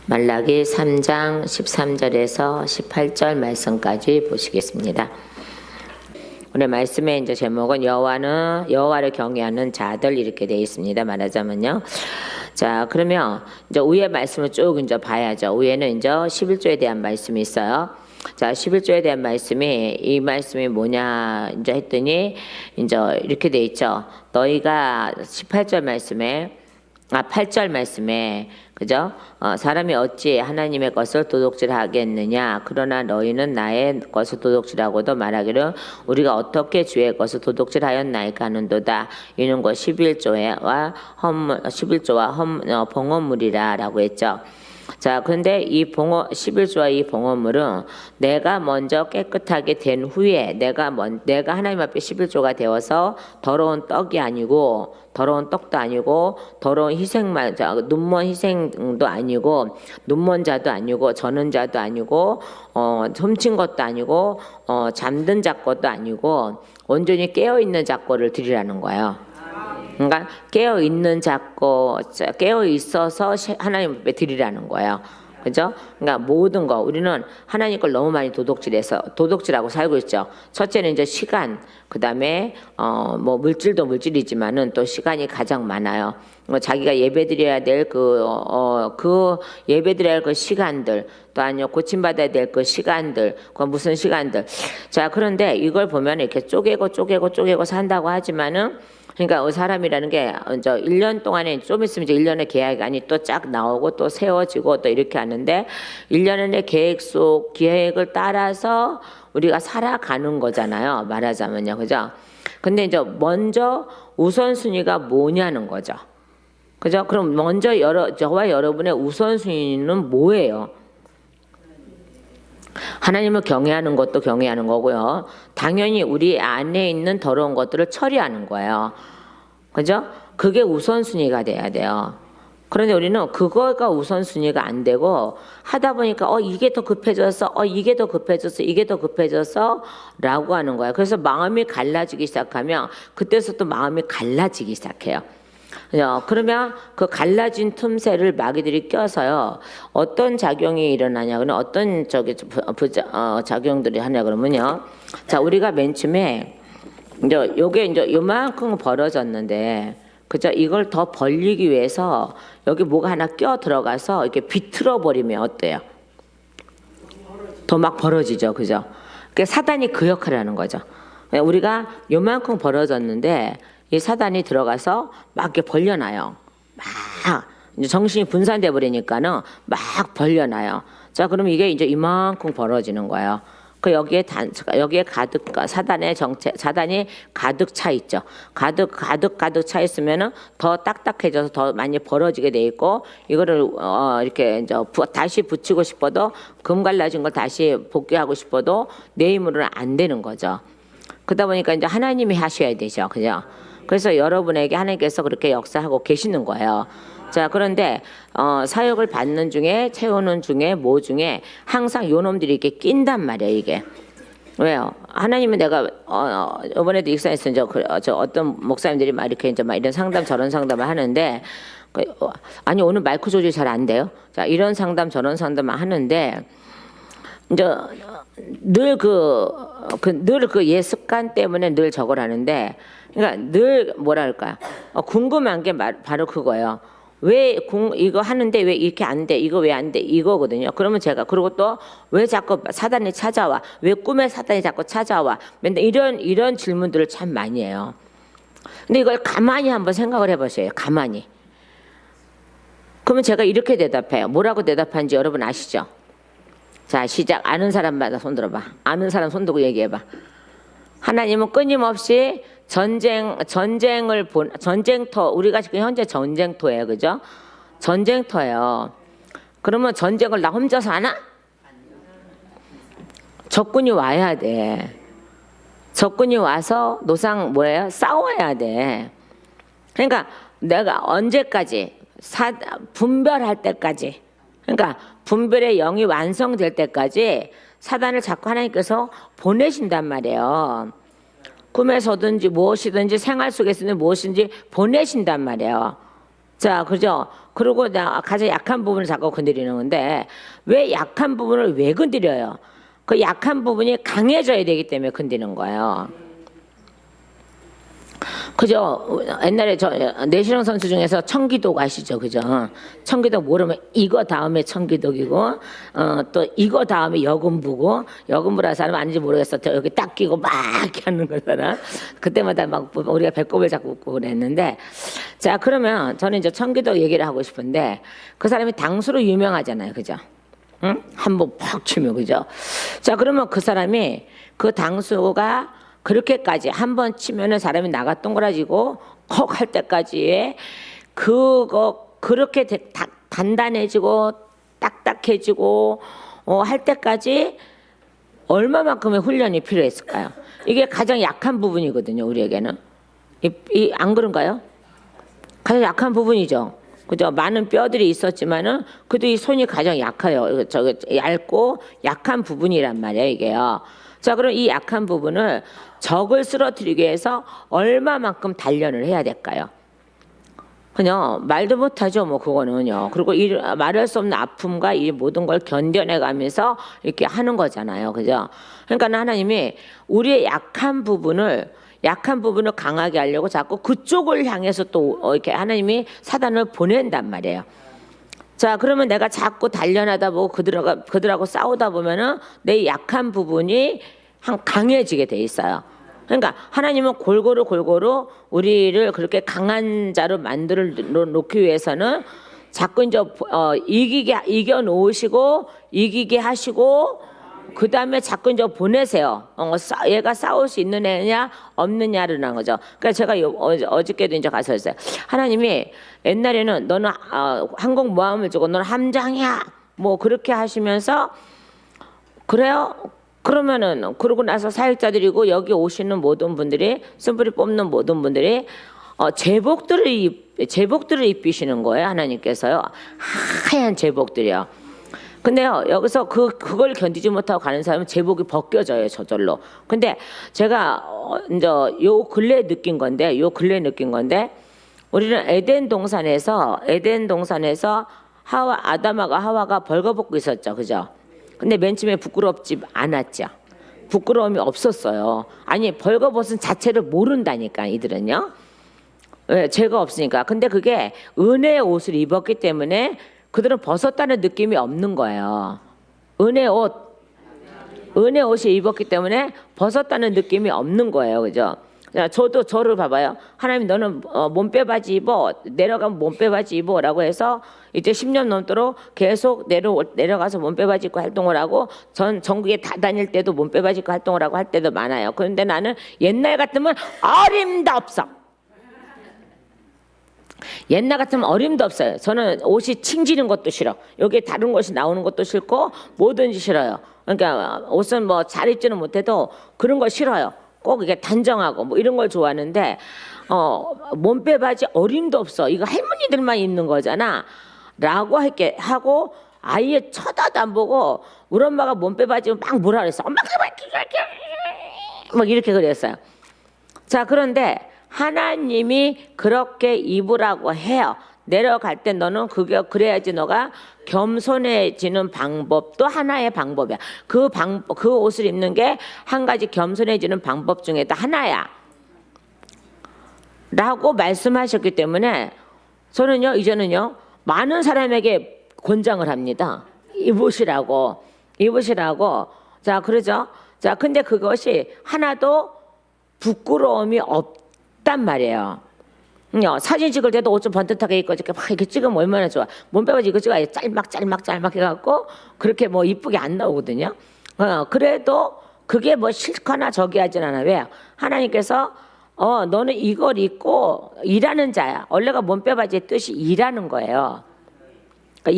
말라기 3장 13절에서 18절 말씀까지 보시겠습니다. 오늘 말씀의 이제 제목은 여호와를 경외하는 자들 이렇게 되어 있습니다. 말하자면요. 자, 그러면 이제 위에 말씀을 쭉 이제 봐야죠. 위에는 이제 11조에 대한 말씀이 있어요. 자, 11조에 대한 이 말씀이 뭐냐 이제 했더니 이제 이렇게 돼 있죠. 너희가 8절 말씀에 그죠? 사람이 어찌 하나님의 것을 도둑질하겠느냐? 그러나 너희는 나의 것을 도둑질하고도 말하기를 우리가 어떻게 주의 것을 도둑질하였나이까 하는도다. 이는 곧 11조와 봉헌물이라라고 했죠. 자, 그런데 이 11조와 이 봉헌물은 내가 먼저 깨끗하게 된 후에 내가 하나님 앞에 11조가 되어서 더러운 떡도 아니고 더러운 눈먼 희생도 아니고 눈먼 자도 아니고 저는 자도 아니고 훔친 것도 아니고 잠든 작것도 아니고 온전히 깨어 있는 작거를 드리라는 거예요. 그러니까 깨어 있어서 하나님 앞에 드리라는 거예요. 그죠? 그러니까 모든 거 우리는 하나님 걸 너무 많이 도둑질하고 살고 있죠. 첫째는 이제 시간, 그다음에 뭐 물질도 물질이지만은 또 시간이 가장 많아요. 자기가 예배드려야 될 예배드려야 할 그 시간들, 또 아니요 고침받아야 될 그 시간들, 그 무슨 시간들. 자, 그런데 이걸 보면 이렇게 쪼개고 산다고 하지만은 그러니까 사람이라는 게 이제 1년 동안에 좀 있으면 이제 1년의 계획안이 또 쫙 나오고 또 세워지고 또 이렇게 하는데 1년의 계획을 따라서 우리가 살아가는 거잖아요. 말하자면요. 그죠? 근데 이제 먼저 우선순위가 뭐냐는 거죠. 그죠? 그럼 먼저 저와 여러분의 우선순위는 뭐예요? 하나님을 경외하는 것도 경외하는 거고요. 당연히 우리 안에 있는 더러운 것들을 처리하는 거예요. 그죠? 그게 우선순위가 돼야 돼요. 그런데 우리는 그거가 우선순위가 안 되고 하다 보니까 이게 더 급해졌어. 이게 더 급해졌어 라고 하는 거예요. 그래서 마음이 갈라지기 시작하면 그때서부터 마음이 갈라지기 시작해요. 그러면 그 갈라진 틈새를 마귀들이 껴서요. 어떤 작용이 일어나냐 그러면 어떤 작용들이 하냐 그러면요. 자, 우리가 맨 처음에 이제 요만큼 벌어졌는데 그죠? 이걸 더 벌리기 위해서 여기 뭐가 하나 껴 들어가서 이렇게 비틀어 버리면 어때요? 더 막 벌어지죠. 그죠? 그러니까 사단이 그 역할을 하는 거죠. 우리가 요만큼 벌어졌는데 이 사단이 들어가서 막 이렇게 벌려놔요. 막 이제 정신이 분산돼 버리니까는 막 벌려놔요. 자, 그러면 이게 이제 이만큼 벌어지는 거예요. 여기에 가득 사단이 가득 차 있죠. 가득 차 있으면은 더 딱딱해져서 더 많이 벌어지게 돼 있고 이거를 이렇게 이제 다시 붙이고 싶어도 금 갈라진 걸 다시 복귀하고 싶어도 내 힘으로는 안 되는 거죠. 그러다 보니까 이제 하나님이 하셔야 되죠. 그죠? 그래서 여러분에게 하나님께서 그렇게 역사하고 계시는 거예요. 자, 그런데 사역을 받는 중에 채우는 중에 뭐 중에 항상 요놈들이 이렇게 낀단 말이에요. 이게 왜요? 하나님은 내가 이번에도 익산에서 저 어떤 목사님들이 막 이렇게 이제 막 이런 상담 저런 상담을 하는데 아니 오늘 마이크 조절이 잘 안 돼요. 자, 이런 상담 저런 상담을 하는데 이제 늘 그 옛 습관 때문에 늘 저걸 하는데 그러니까 늘 뭐랄까 궁금한 게 바로 그거예요. 왜 이거 하는데 왜 이렇게 안 돼? 이거 왜 안 돼? 이거거든요. 그러면 제가 그리고 또 왜 자꾸 사단이 찾아와? 왜 꿈에 사단이 자꾸 찾아와? 맨날 이런 질문들을 참 많이 해요. 근데 이걸 가만히 한번 생각을 해보세요. 가만히. 그러면 제가 이렇게 대답해요. 뭐라고 대답하는지 여러분 아시죠? 자, 시작. 아는 사람마다 손 들어봐. 아는 사람 손 들고 얘기해봐. 하나님은 끊임없이 전쟁터, 우리가 지금 현재 전쟁터예요. 그죠? 전쟁터예요. 그러면 전쟁을 나 혼자서 하나? 적군이 와야 돼. 적군이 와서 싸워야 돼. 그러니까 내가 언제까지 분별할 때까지, 그러니까 분별의 영이 완성될 때까지 사단을 자꾸 하나님께서 보내신단 말이에요. 꿈에서든지 무엇이든지 생활 속에서는 무엇인지 보내신단 말이에요. 자, 그죠? 그리고 나 가장 약한 부분을 자꾸 건드리는 건데 왜 약한 부분을 왜 건드려요? 그 약한 부분이 강해져야 되기 때문에 건드리는 거예요. 그죠? 옛날에 저 내시경 선수 중에서 청기독 아시죠? 그죠? 청기독 모르면 이거 다음에 청기독이고 또 이거 다음에 여금부고 여금부라 사람 아닌지 모르겠어. 여기 딱 끼고 막 이렇게 하는 거잖아. 그때마다 막 우리가 배꼽을 잡고 웃고 그랬는데 자 그러면 저는 이제 청기독 얘기를 하고 싶은데 그 사람이 당수로 유명하잖아요. 그죠? 응? 한번 팍 치면 그죠? 자 그러면 그 사람이 그 당수가 그렇게까지 한 번 치면은 사람이 나가 동그라지고 콕 할 때까지 그거 그렇게 단단해지고 딱딱해지고 할 때까지 얼마만큼의 훈련이 필요했을까요? 이게 가장 약한 부분이거든요, 우리에게는. 안 그런가요? 가장 약한 부분이죠. 그죠? 많은 뼈들이 있었지만은 그래도 이 손이 가장 약해요. 얇고 약한 부분이란 말이에요, 이게요. 자, 그럼 이 약한 부분을 적을 쓰러뜨리기 위해서 얼마만큼 단련을 해야 될까요? 그냥 말도 못하죠, 뭐 그거는요. 그리고 이 말할 수 없는 아픔과 이 모든 걸 견뎌내가면서 이렇게 하는 거잖아요, 그죠? 그러니까 하나님이 우리의 약한 부분을 강하게 하려고 자꾸 그쪽을 향해서 또 이렇게 하나님이 사단을 보낸단 말이에요. 자, 그러면 내가 자꾸 단련하다 보고 그들하고 싸우다 보면은 내 약한 부분이 강해지게 돼 있어요. 그러니까 하나님은 골고루 우리를 그렇게 강한 자로 만들어 놓기 위해서는 자꾸 이제 이겨 놓으시고 이기게 하시고 그 다음에 자꾸 이제 보내세요. 얘가 싸울 수 있는 애냐 없느냐라는 거죠. 그러니까 제가 어저께도 이제 가서 했어요. 하나님이 옛날에는 너는 항공모함을 주고 너는 함장이야. 뭐 그렇게 하시면서 그래요? 그러면은 그러고 나서 사역자들이고 여기 오시는 모든 분들이 쓴뿌리 뽑는 모든 분들이 제복들을 입히시는 거예요. 하나님께서요. 하얀 제복들이요. 근데요 여기서 그걸 견디지 못하고 가는 사람은 제복이 벗겨져요, 저절로. 근데 제가 이제 요 근래 느낀 건데 우리는 에덴 동산에서 아담하고 하와가 벌거벗고 있었죠, 그죠? 근데 맨 처음에 부끄럽지 않았죠. 부끄러움이 없었어요. 아니 벌거벗은 자체를 모른다니까 이들은요. 왜? 죄가 없으니까. 근데 그게 은혜의 옷을 입었기 때문에 그들은 벗었다는 느낌이 없는 거예요. 은혜 옷이 입었기 때문에 벗었다는 느낌이 없는 거예요, 그죠? 저도 저를 봐봐요. 하나님 너는 몸빼바지 입어, 내려가면 몸빼바지 입어라고 해서 이제 10년 넘도록 계속 내려가서 몸빼바지 입고 활동을 하고 전국에 다 다닐 때도 몸빼바지 입고 활동을 하고 할 때도 많아요. 그런데 나는 옛날 같으면 어림도 없어. 옛날 같으면 어림도 없어요. 저는 옷이 칭지는 것도 싫어. 여기에 다른 것이 나오는 것도 싫고 뭐든지 싫어요. 그러니까 옷은 뭐 잘 입지는 못해도 그런 거 싫어요. 꼭 이게 단정하고 뭐 이런 걸 좋아하는데 몸빼 바지 어림도 없어. 이거 할머니들만 입는 거잖아. 라고 할게 하고 아예 쳐다도 안 보고 우리 엄마가 몸빼 바지 막 뭐라 그랬어. 엄마 막 이렇게 그랬어요. 자, 그런데 하나님이 그렇게 입으라고 해요. 내려갈 때 너는 그래야지 너가 겸손해지는 방법도 하나의 방법이야. 그 옷을 입는 게 한 가지 겸손해지는 방법 중에도 하나야. 라고 말씀하셨기 때문에 저는요, 이제는요, 많은 사람에게 권장을 합니다. 입으시라고. 자, 그러죠? 자, 근데 그것이 하나도 부끄러움이 없단 말이에요. 사진 찍을 때도 옷 좀 번듯하게 입고 이렇게 찍으면 얼마나 좋아. 몸빼바지 이거 찍어야 짤막 해갖고 그렇게 뭐 이쁘게 안 나오거든요. 그래도 그게 뭐 싫거나 저기 하진 않아. 왜요? 하나님께서 너는 이걸 입고 일하는 자야. 원래가 몸빼바지의 뜻이 일하는 거예요. 그러니까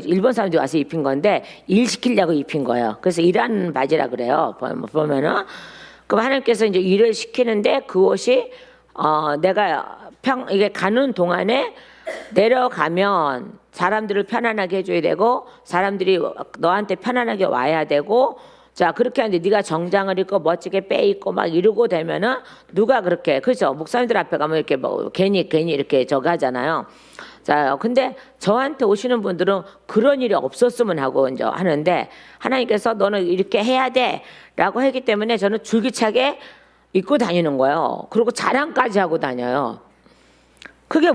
일본 사람들이 와서 입힌 건데 일 시키려고 입힌 거예요. 그래서 일하는 바지라 그래요. 보면은 그럼 하나님께서 이제 일을 시키는데 그 옷이 내가 이게 가는 동안에 내려가면 사람들을 편안하게 해줘야 되고 사람들이 너한테 편안하게 와야 되고 자 그렇게 하는데 네가 정장을 입고 멋지게 빼 입고 막 이러고 되면은 누가 그렇게 그죠? 목사님들 앞에 가면 이렇게 뭐 괜히 이렇게 저거 하잖아요. 자, 근데 저한테 오시는 분들은 그런 일이 없었으면 하고 이제 하는데 하나님께서 너는 이렇게 해야 돼라고 했기 때문에 저는 줄기차게 입고 다니는 거예요. 그리고 자랑까지 하고 다녀요. 그게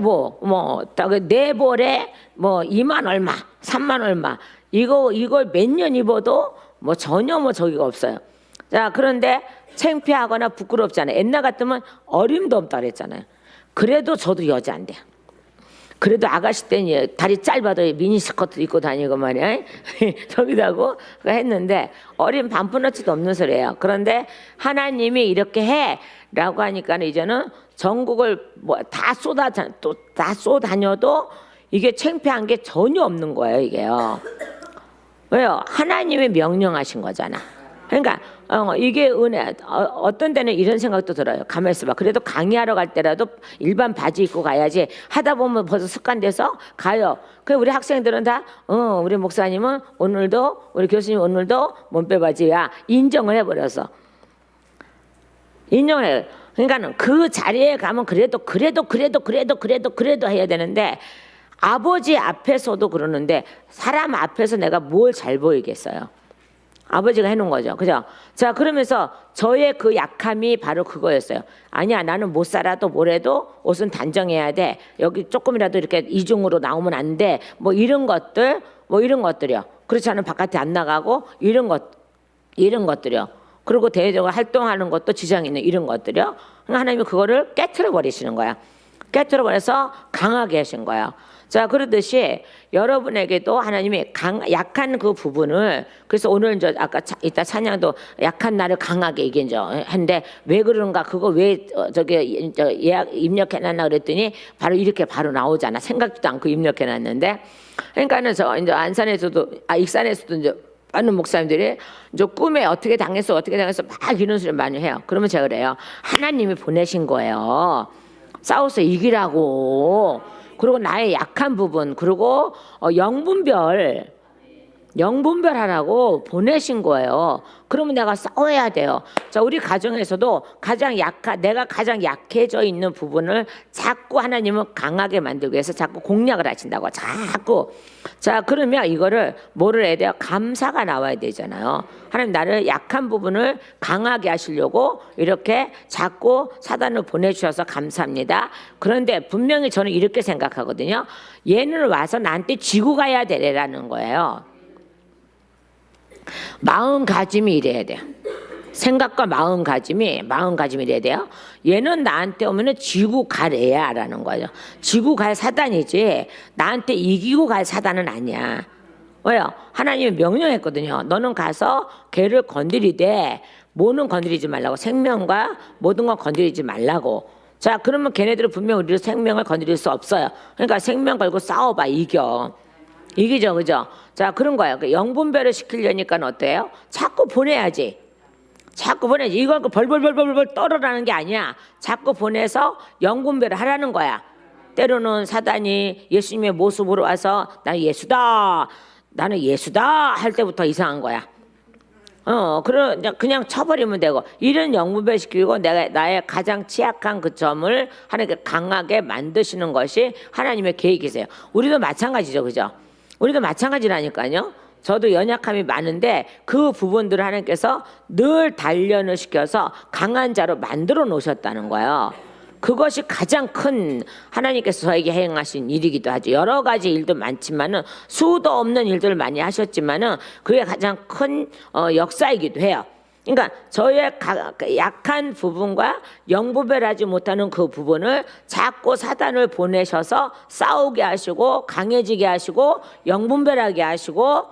네 벌에 2만 얼마, 3만 얼마 이걸 몇 년 입어도 전혀 저기가 없어요. 자, 그런데 창피하거나 부끄럽잖아요. 옛날 같으면 어림도 없다 그랬잖아요. 그래도 저도 여자인데. 그래도 아가씨 때는 다리 짧아도 미니스커트 입고 다니고 말이야. 저기도 하고 했는데 어린 반푼어치도 없는 소리예요. 그런데 하나님이 이렇게 해라고 하니까 이제는 전국을 다 쏘다녀도 이게 창피한 게 전혀 없는 거예요. 이게요. 왜요? 하나님이 명령하신 거잖아. 그러니까 이게 은혜. 어떤 데는 이런 생각도 들어요. 가만히 있어봐. 그래도 강의하러 갈 때라도 일반 바지 입고 가야지. 하다 보면 벌써 습관돼서 가요. 그래 우리 학생들은 다 우리 목사님은 오늘도 우리 교수님 오늘도 몸빼 바지야. 인정을 해버려서. 인정을 해요. 그러니까는 그 자리에 가면 그래도 해야 되는데 아버지 앞에서도 그러는데 사람 앞에서 내가 뭘 잘 보이겠어요. 아버지가 해놓은 거죠. 그죠? 자, 그러면서 저의 그 약함이 바로 그거였어요. 아니야, 나는 못 살아도 뭐래도 옷은 단정해야 돼. 여기 조금이라도 이렇게 이중으로 나오면 안 돼. 이런 것들이요. 그렇지 않으면 바깥에 안 나가고 이런 것들이요. 그리고 대외적으로 활동하는 것도 지장이 있는 이런 것들이요. 하나님이 그거를 깨트려 버리시는 거야. 깨트려 버려서 강하게 하신 거예요. 자, 그러듯이 여러분에게도 하나님이 약한 그 부분을 그래서 오늘 아까 이따 찬양도 약한 나를 강하게 이긴 한데 왜 그러는가 그거 왜 예약 입력해놨나 그랬더니 바로 이렇게 바로 나오잖아. 생각지도 않고 입력해놨는데 그러니까는 저 이제 안산에서도 익산에서도 이제 많은 목사님들이 이제 꿈에 어떻게 당했어 막 이런 소리 많이 해요. 그러면 제가 그래요. 하나님이 보내신 거예요. 싸워서 이기라고. 그리고 나의 약한 부분, 그리고 영분별 하라고 보내신 거예요. 그러면 내가 싸워야 돼요. 자, 우리 가정에서도 내가 가장 약해져 있는 부분을 자꾸 하나님은 강하게 만들기 위해서 자꾸 공략을 하신다고. 자꾸. 자, 그러면 이거를 뭐를 해야 돼요? 감사가 나와야 되잖아요. 하나님 나를 약한 부분을 강하게 하시려고 이렇게 자꾸 사단을 보내주셔서 감사합니다. 그런데 분명히 저는 이렇게 생각하거든요. 얘는 와서 나한테 지고 가야 되라는 거예요. 마음가짐이 이래야 돼요. 생각과 마음가짐이 이래야 돼요. 얘는 나한테 오면은 지고 가래야라는 거죠. 지고 갈 사단이지 나한테 이기고 갈 사단은 아니야. 왜요? 하나님이 명령했거든요. 너는 가서 걔를 건드리되 뭐는 건드리지 말라고. 생명과 모든 건 건드리지 말라고. 자, 그러면 걔네들은 분명 우리를 생명을 건드릴 수 없어요. 그러니까 생명 걸고 싸워봐. 이기죠, 그죠? 자, 그런 거예요. 영분별을 시키려니까 어때요? 자꾸 보내야지. 이걸 벌벌 떨어라는 게 아니야. 자꾸 보내서 영분별을 하라는 거야. 때로는 사단이 예수님의 모습으로 와서 나는 예수다 할 때부터 이상한 거야. 그냥 쳐버리면 되고 이런 영분별 시키고 나의 가장 취약한 그 점을 하나님께 강하게 만드시는 것이 하나님의 계획이세요. 우리도 마찬가지죠, 그죠? 우리도 마찬가지라니까요. 저도 연약함이 많은데 그 부분들을 하나님께서 늘 단련을 시켜서 강한 자로 만들어 놓으셨다는 거예요. 그것이 가장 큰 하나님께서 저에게 행하신 일이기도 하죠. 여러 가지 일도 많지만은 수도 없는 일들을 많이 하셨지만은 그게 가장 큰 역사이기도 해요. 그러니까 저의 약한 부분과 영분별하지 못하는 그 부분을 자꾸 사단을 보내셔서 싸우게 하시고 강해지게 하시고 영분별하게 하시고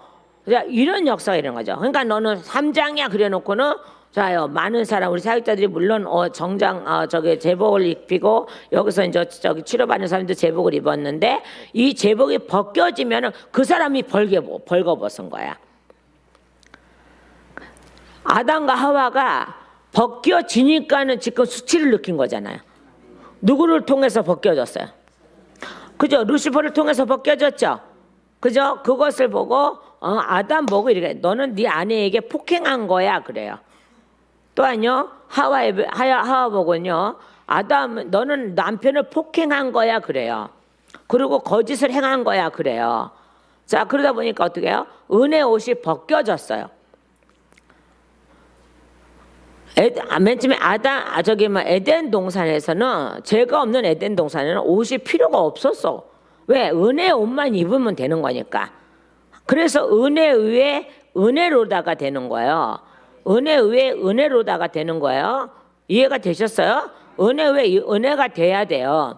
이런 역사가 이런 거죠. 그러니까 너는 3장이야 그래놓고는 자요 많은 사람 우리 사역자들이 물론 정장 제복을 입히고 여기서 이제 치료받는 사람도 제복을 입었는데 이 제복이 벗겨지면은 그 사람이 벌거벗은 거야. 아담과 하와가 벗겨지니까는 지금 수치를 느낀 거잖아요. 누구를 통해서 벗겨졌어요? 그죠? 루시퍼를 통해서 벗겨졌죠? 그죠? 그것을 보고 아담 보고 이렇게 너는 네 아내에게 폭행한 거야 그래요. 또한요 하와 보고는요 아담 너는 남편을 폭행한 거야 그래요. 그리고 거짓을 행한 거야 그래요. 자, 그러다 보니까 어떻게 해요? 은혜 옷이 벗겨졌어요. 맨 처음에 에덴 동산에서는, 죄가 없는 에덴 동산에는 옷이 필요가 없었어. 왜? 은혜 옷만 입으면 되는 거니까. 그래서 은혜 위에 은혜로다가 되는 거예요. 은혜 위에 은혜로다가 되는 거예요. 이해가 되셨어요? 은혜 위에 은혜가 돼야 돼요.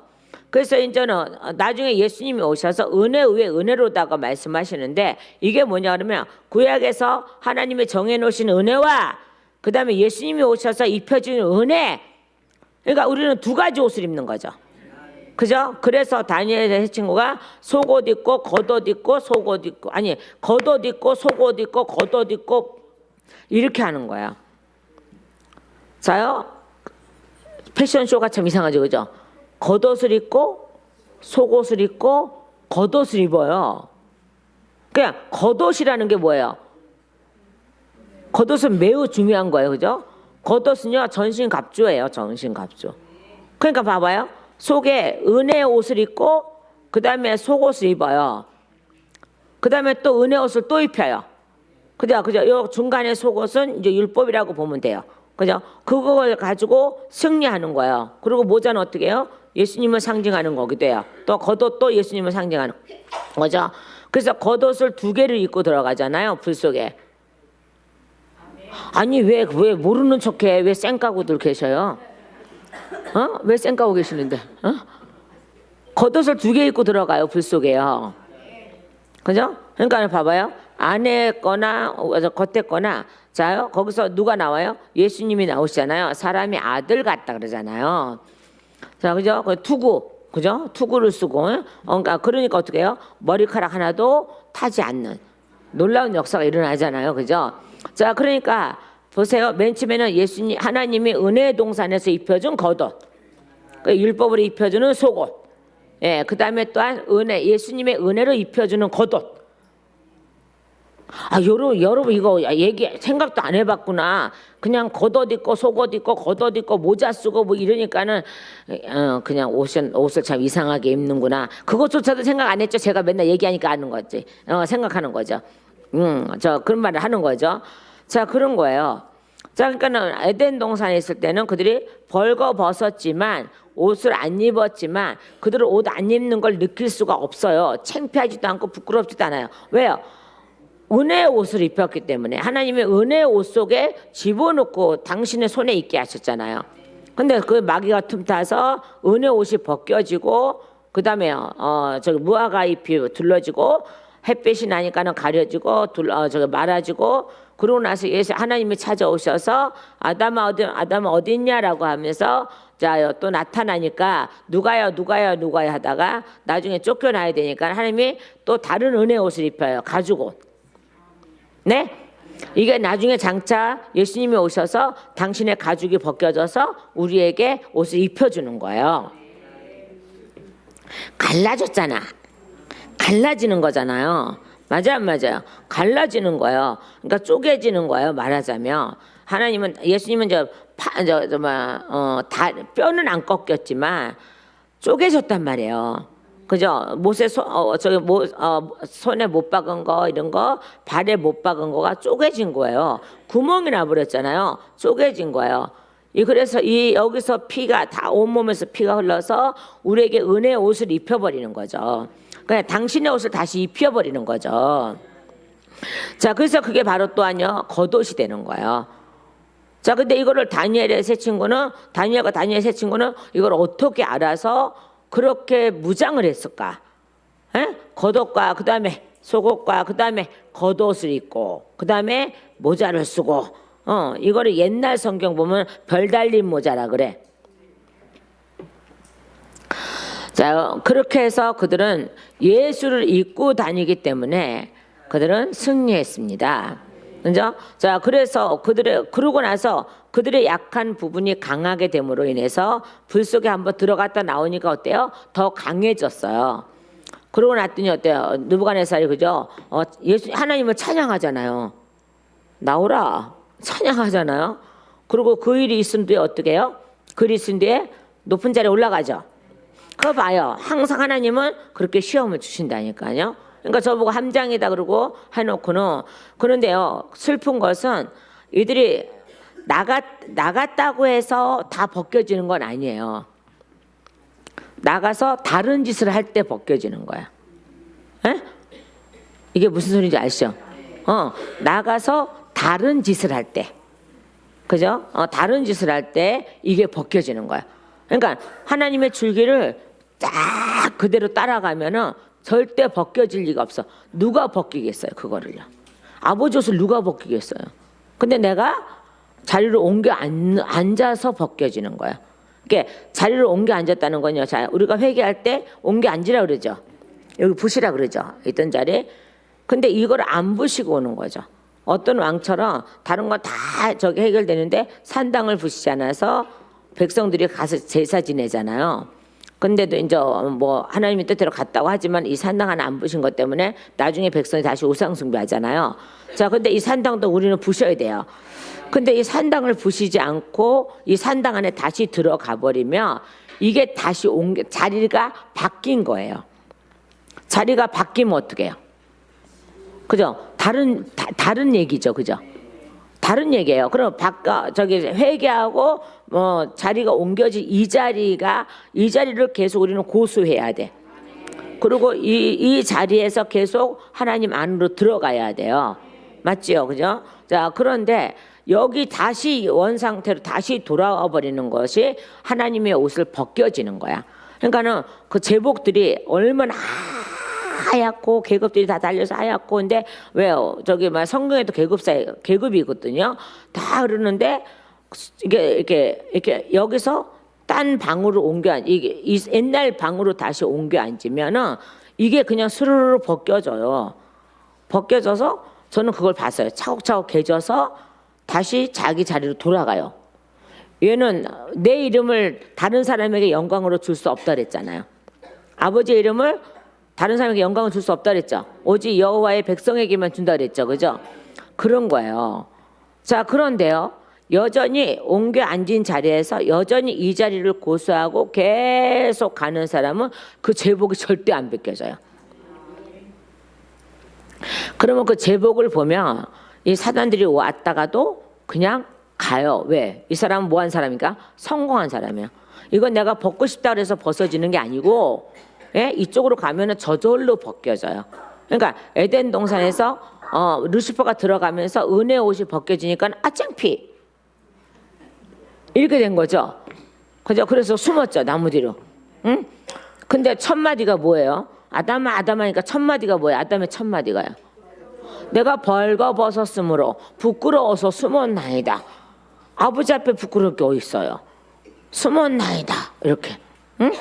그래서 이제는 나중에 예수님이 오셔서 은혜 위에 은혜로다가 말씀하시는데, 이게 뭐냐 그러면 구약에서 하나님이 정해놓으신 은혜와 그 다음에 예수님이 오셔서 입혀주는 은혜. 그러니까 우리는 두 가지 옷을 입는 거죠. 그죠? 그래서 다니엘의 친구가 속옷 입고 겉옷 입고 속옷 입고, 아니 겉옷 입고 속옷 입고 겉옷 입고 이렇게 하는 거야. 자요, 패션쇼가 참 이상하죠, 그죠? 겉옷을 입고 속옷을 입고 겉옷을 입어요. 그냥 겉옷이라는 게 뭐예요? 겉옷은 매우 중요한 거예요, 그죠? 겉옷은요 전신갑주예요, 전신갑주. 그러니까 봐봐요. 속에 은혜 옷을 입고 그 다음에 속옷을 입어요. 그 다음에 또 은혜 옷을 또 입혀요. 그죠? 요 중간에 속옷은 이제 율법이라고 보면 돼요. 그죠? 그걸 가지고 승리하는 거예요. 그리고 모자는 어떻게 해요? 예수님을 상징하는 거기도 해요. 또 겉옷도 예수님을 상징하는 거죠. 그래서 겉옷을 2개를 입고 들어가잖아요, 불 속에. 아니 왜 모르는 척해? 왜 쌩까고들 계셔요? 왜 쌩까고 계시는데? 겉옷을 2개 입고 들어가요, 불 속에요. 그죠? 그러니까 봐봐요. 안에 거나 겉에 거나, 자요, 거기서 누가 나와요? 예수님이 나오시잖아요. 사람이 아들 같다 그러잖아요. 자, 그죠? 투구, 그죠? 투구를 쓰고, 그러니까 어떻게 해요? 머리카락 하나도 타지 않는 놀라운 역사가 일어나잖아요, 그죠? 자, 그러니까 보세요. 맨 처음에는 하나님이 은혜의 동산에서 입혀준 겉옷, 율법으로 입혀주는 속옷, 예, 그 다음에 또한 예수님의 은혜로 입혀주는 겉옷. 여러분 이거 생각도 안 해봤구나. 그냥 겉옷 입고 속옷 입고 겉옷 입고 모자 쓰고 뭐 이러니까는 그냥 옷을 참 이상하게 입는구나. 그것조차도 생각 안 했죠. 제가 맨날 얘기하니까 아는 거지. 생각하는 거죠. 저 그런 말을 하는 거죠. 자, 그런 거예요. 자, 그러니까는 에덴 동산에 있을 때는 그들이 벌거벗었지만 옷을 안 입었지만 그들은 옷 안 입는 걸 느낄 수가 없어요. 창피하지도 않고 부끄럽지도 않아요. 왜요? 은혜의 옷을 입혔기 때문에. 하나님의 은혜의 옷 속에 집어넣고 당신의 손에 있게 하셨잖아요. 근데 그 마귀가 틈타서 은혜 옷이 벗겨지고, 그 다음에 무화과 잎이 둘러지고, 햇빛이 나니까는 가려지고 말아지고, 그러고 나서 하나님이 찾아오셔서 아담아 어디 있냐라고 하면서, 자, 또 나타나니까 누가요 하다가 나중에 쫓겨나야 되니까 하나님이 또 다른 은혜 옷을 입혀요. 가죽 옷. 네? 이게 나중에 장차 예수님이 오셔서 당신의 가죽이 벗겨져서 우리에게 옷을 입혀주는 거예요. 갈라졌잖아. 갈라지는 거잖아요. 맞아요, 안 맞아요? 갈라지는 거예요. 그러니까 쪼개지는 거예요, 말하자면. 예수님은 뼈는 안 꺾였지만 쪼개졌단 말이에요. 그죠? 못에 손에 못 박은 거, 이런 거, 발에 못 박은 거가 쪼개진 거예요. 구멍이 나버렸잖아요. 쪼개진 거예요. 그래서 여기서 피가 다 온몸에서 피가 흘러서 우리에게 은혜의 옷을 입혀버리는 거죠. 그냥 당신의 옷을 다시 입혀버리는 거죠. 자, 그래서 그게 바로 또한요, 겉옷이 되는 거예요. 자, 근데 이거를 다니엘의 세 친구는 이걸 어떻게 알아서 그렇게 무장을 했을까? 겉옷과 그 다음에 속옷과 그 다음에 겉옷을 입고 그 다음에 모자를 쓰고, 이거를 옛날 성경 보면 별 달린 모자라 그래. 자, 그렇게 해서 그들은 예수를 입고 다니기 때문에 그들은 승리했습니다. 그죠? 자, 그래서 그러고 나서 그들의 약한 부분이 강하게 됨으로 인해서 불 속에 한번 들어갔다 나오니까 어때요? 더 강해졌어요. 그러고 났더니 어때요? 느부갓네살이, 그죠? 하나님을 찬양하잖아요. 나오라. 찬양하잖아요. 그리고 그 일이 있은 뒤에 어떻게 해요? 그 일이 있은 뒤에 높은 자리에 올라가죠. 그거 봐요. 항상 하나님은 그렇게 시험을 주신다니까요. 그러니까 저보고 함장이다 그러고 해놓고는, 그런데요, 슬픈 것은 이들이 나갔다고 해서 다 벗겨지는 건 아니에요. 나가서 다른 짓을 할 때 벗겨지는 거야. 에? 이게 무슨 소리인지 아시죠? 나가서 다른 짓을 할 때, 그죠? 다른 짓을 할 때 이게 벗겨지는 거야. 그러니까 하나님의 줄기를 딱 그대로 따라가면은 절대 벗겨질 리가 없어. 누가 벗기겠어요, 그거를요? 아버지 옷을 누가 벗기겠어요? 근데 내가 자리를 옮겨 앉아서 벗겨지는 거야. 그러니까 자리를 옮겨 앉았다는 건요. 자, 우리가 회개할 때 옮겨 앉으라 그러죠. 여기 부시라 그러죠. 있던 자리에. 근데 이걸 안 부시고 오는 거죠. 어떤 왕처럼 다른 건 다 저기 해결되는데 산당을 부시지 않아서 백성들이 가서 제사 지내잖아요. 근데도 이제 뭐 하나님의 뜻대로 갔다고 하지만 이 산당 하나 안 부신 것 때문에 나중에 백성이 다시 우상 숭배하잖아요. 자, 근데 이 산당도 우리는 부셔야 돼요. 근데 이 산당을 부시지 않고 이 산당 안에 다시 들어가 버리면 이게 다시 자리가 바뀐 거예요. 자리가 바뀌면 어떻게 해요? 그죠? 다른 얘기죠. 그죠? 다른 얘기예요. 그럼 저기 회개하고 자리가 옮겨진 이 자리를 계속 우리는 고수해야 돼. 그리고 이 자리에서 계속 하나님 안으로 들어가야 돼요. 맞지요? 그죠? 자, 그런데 여기 다시 원상태로 다시 돌아와 버리는 것이 하나님의 옷을 벗겨지는 거야. 그러니까는 그 제복들이 얼마나 하얗고 계급들이 다 달려서 하얗고, 근데 왜요? 저기 막 성경에도 계급이 있거든요. 다 그러는데 이게 여기서 딴 방으로 이게 이 옛날 방으로 다시 옮겨 앉으면은 이게 그냥 스르르 벗겨져요. 벗겨져서 저는 그걸 봤어요. 차곡차곡 개져서 다시 자기 자리로 돌아가요. 얘는 내 이름을 다른 사람에게 영광으로 줄 수 없다 그랬잖아요. 아버지의 이름을 다른 사람에게 영광을 줄 수 없다 그랬죠. 오직 여호와의 백성에게만 준다 그랬죠. 그죠? 그런 거예요. 자, 그런데요, 여전히 옮겨 앉은 자리에서 여전히 이 자리를 고수하고 계속 가는 사람은 그 제복이 절대 안 벗겨져요. 그러면 그 제복을 보면 이 사단들이 왔다가도 그냥 가요. 왜? 이 사람은 뭐한 사람인가? 성공한 사람이에요. 이건 내가 벗고 싶다 그래서 벗어지는 게 아니고, 예? 이쪽으로 가면은 저절로 벗겨져요. 그러니까 에덴 동산에서 루시퍼가 들어가면서 은혜 옷이 벗겨지니까 창피 이렇게 된 거죠. 그죠? 그래서 숨었죠, 나무 뒤로. 응? 근데 첫 마디가 뭐예요? 아담하니까 첫 마디가 뭐예요? 아담의 첫 마디가요. 내가 벌거벗었으므로 부끄러워서 숨었나이다. 아버지 앞에 부끄러울 게 어디 있어요? 숨었나이다. 이렇게. 응?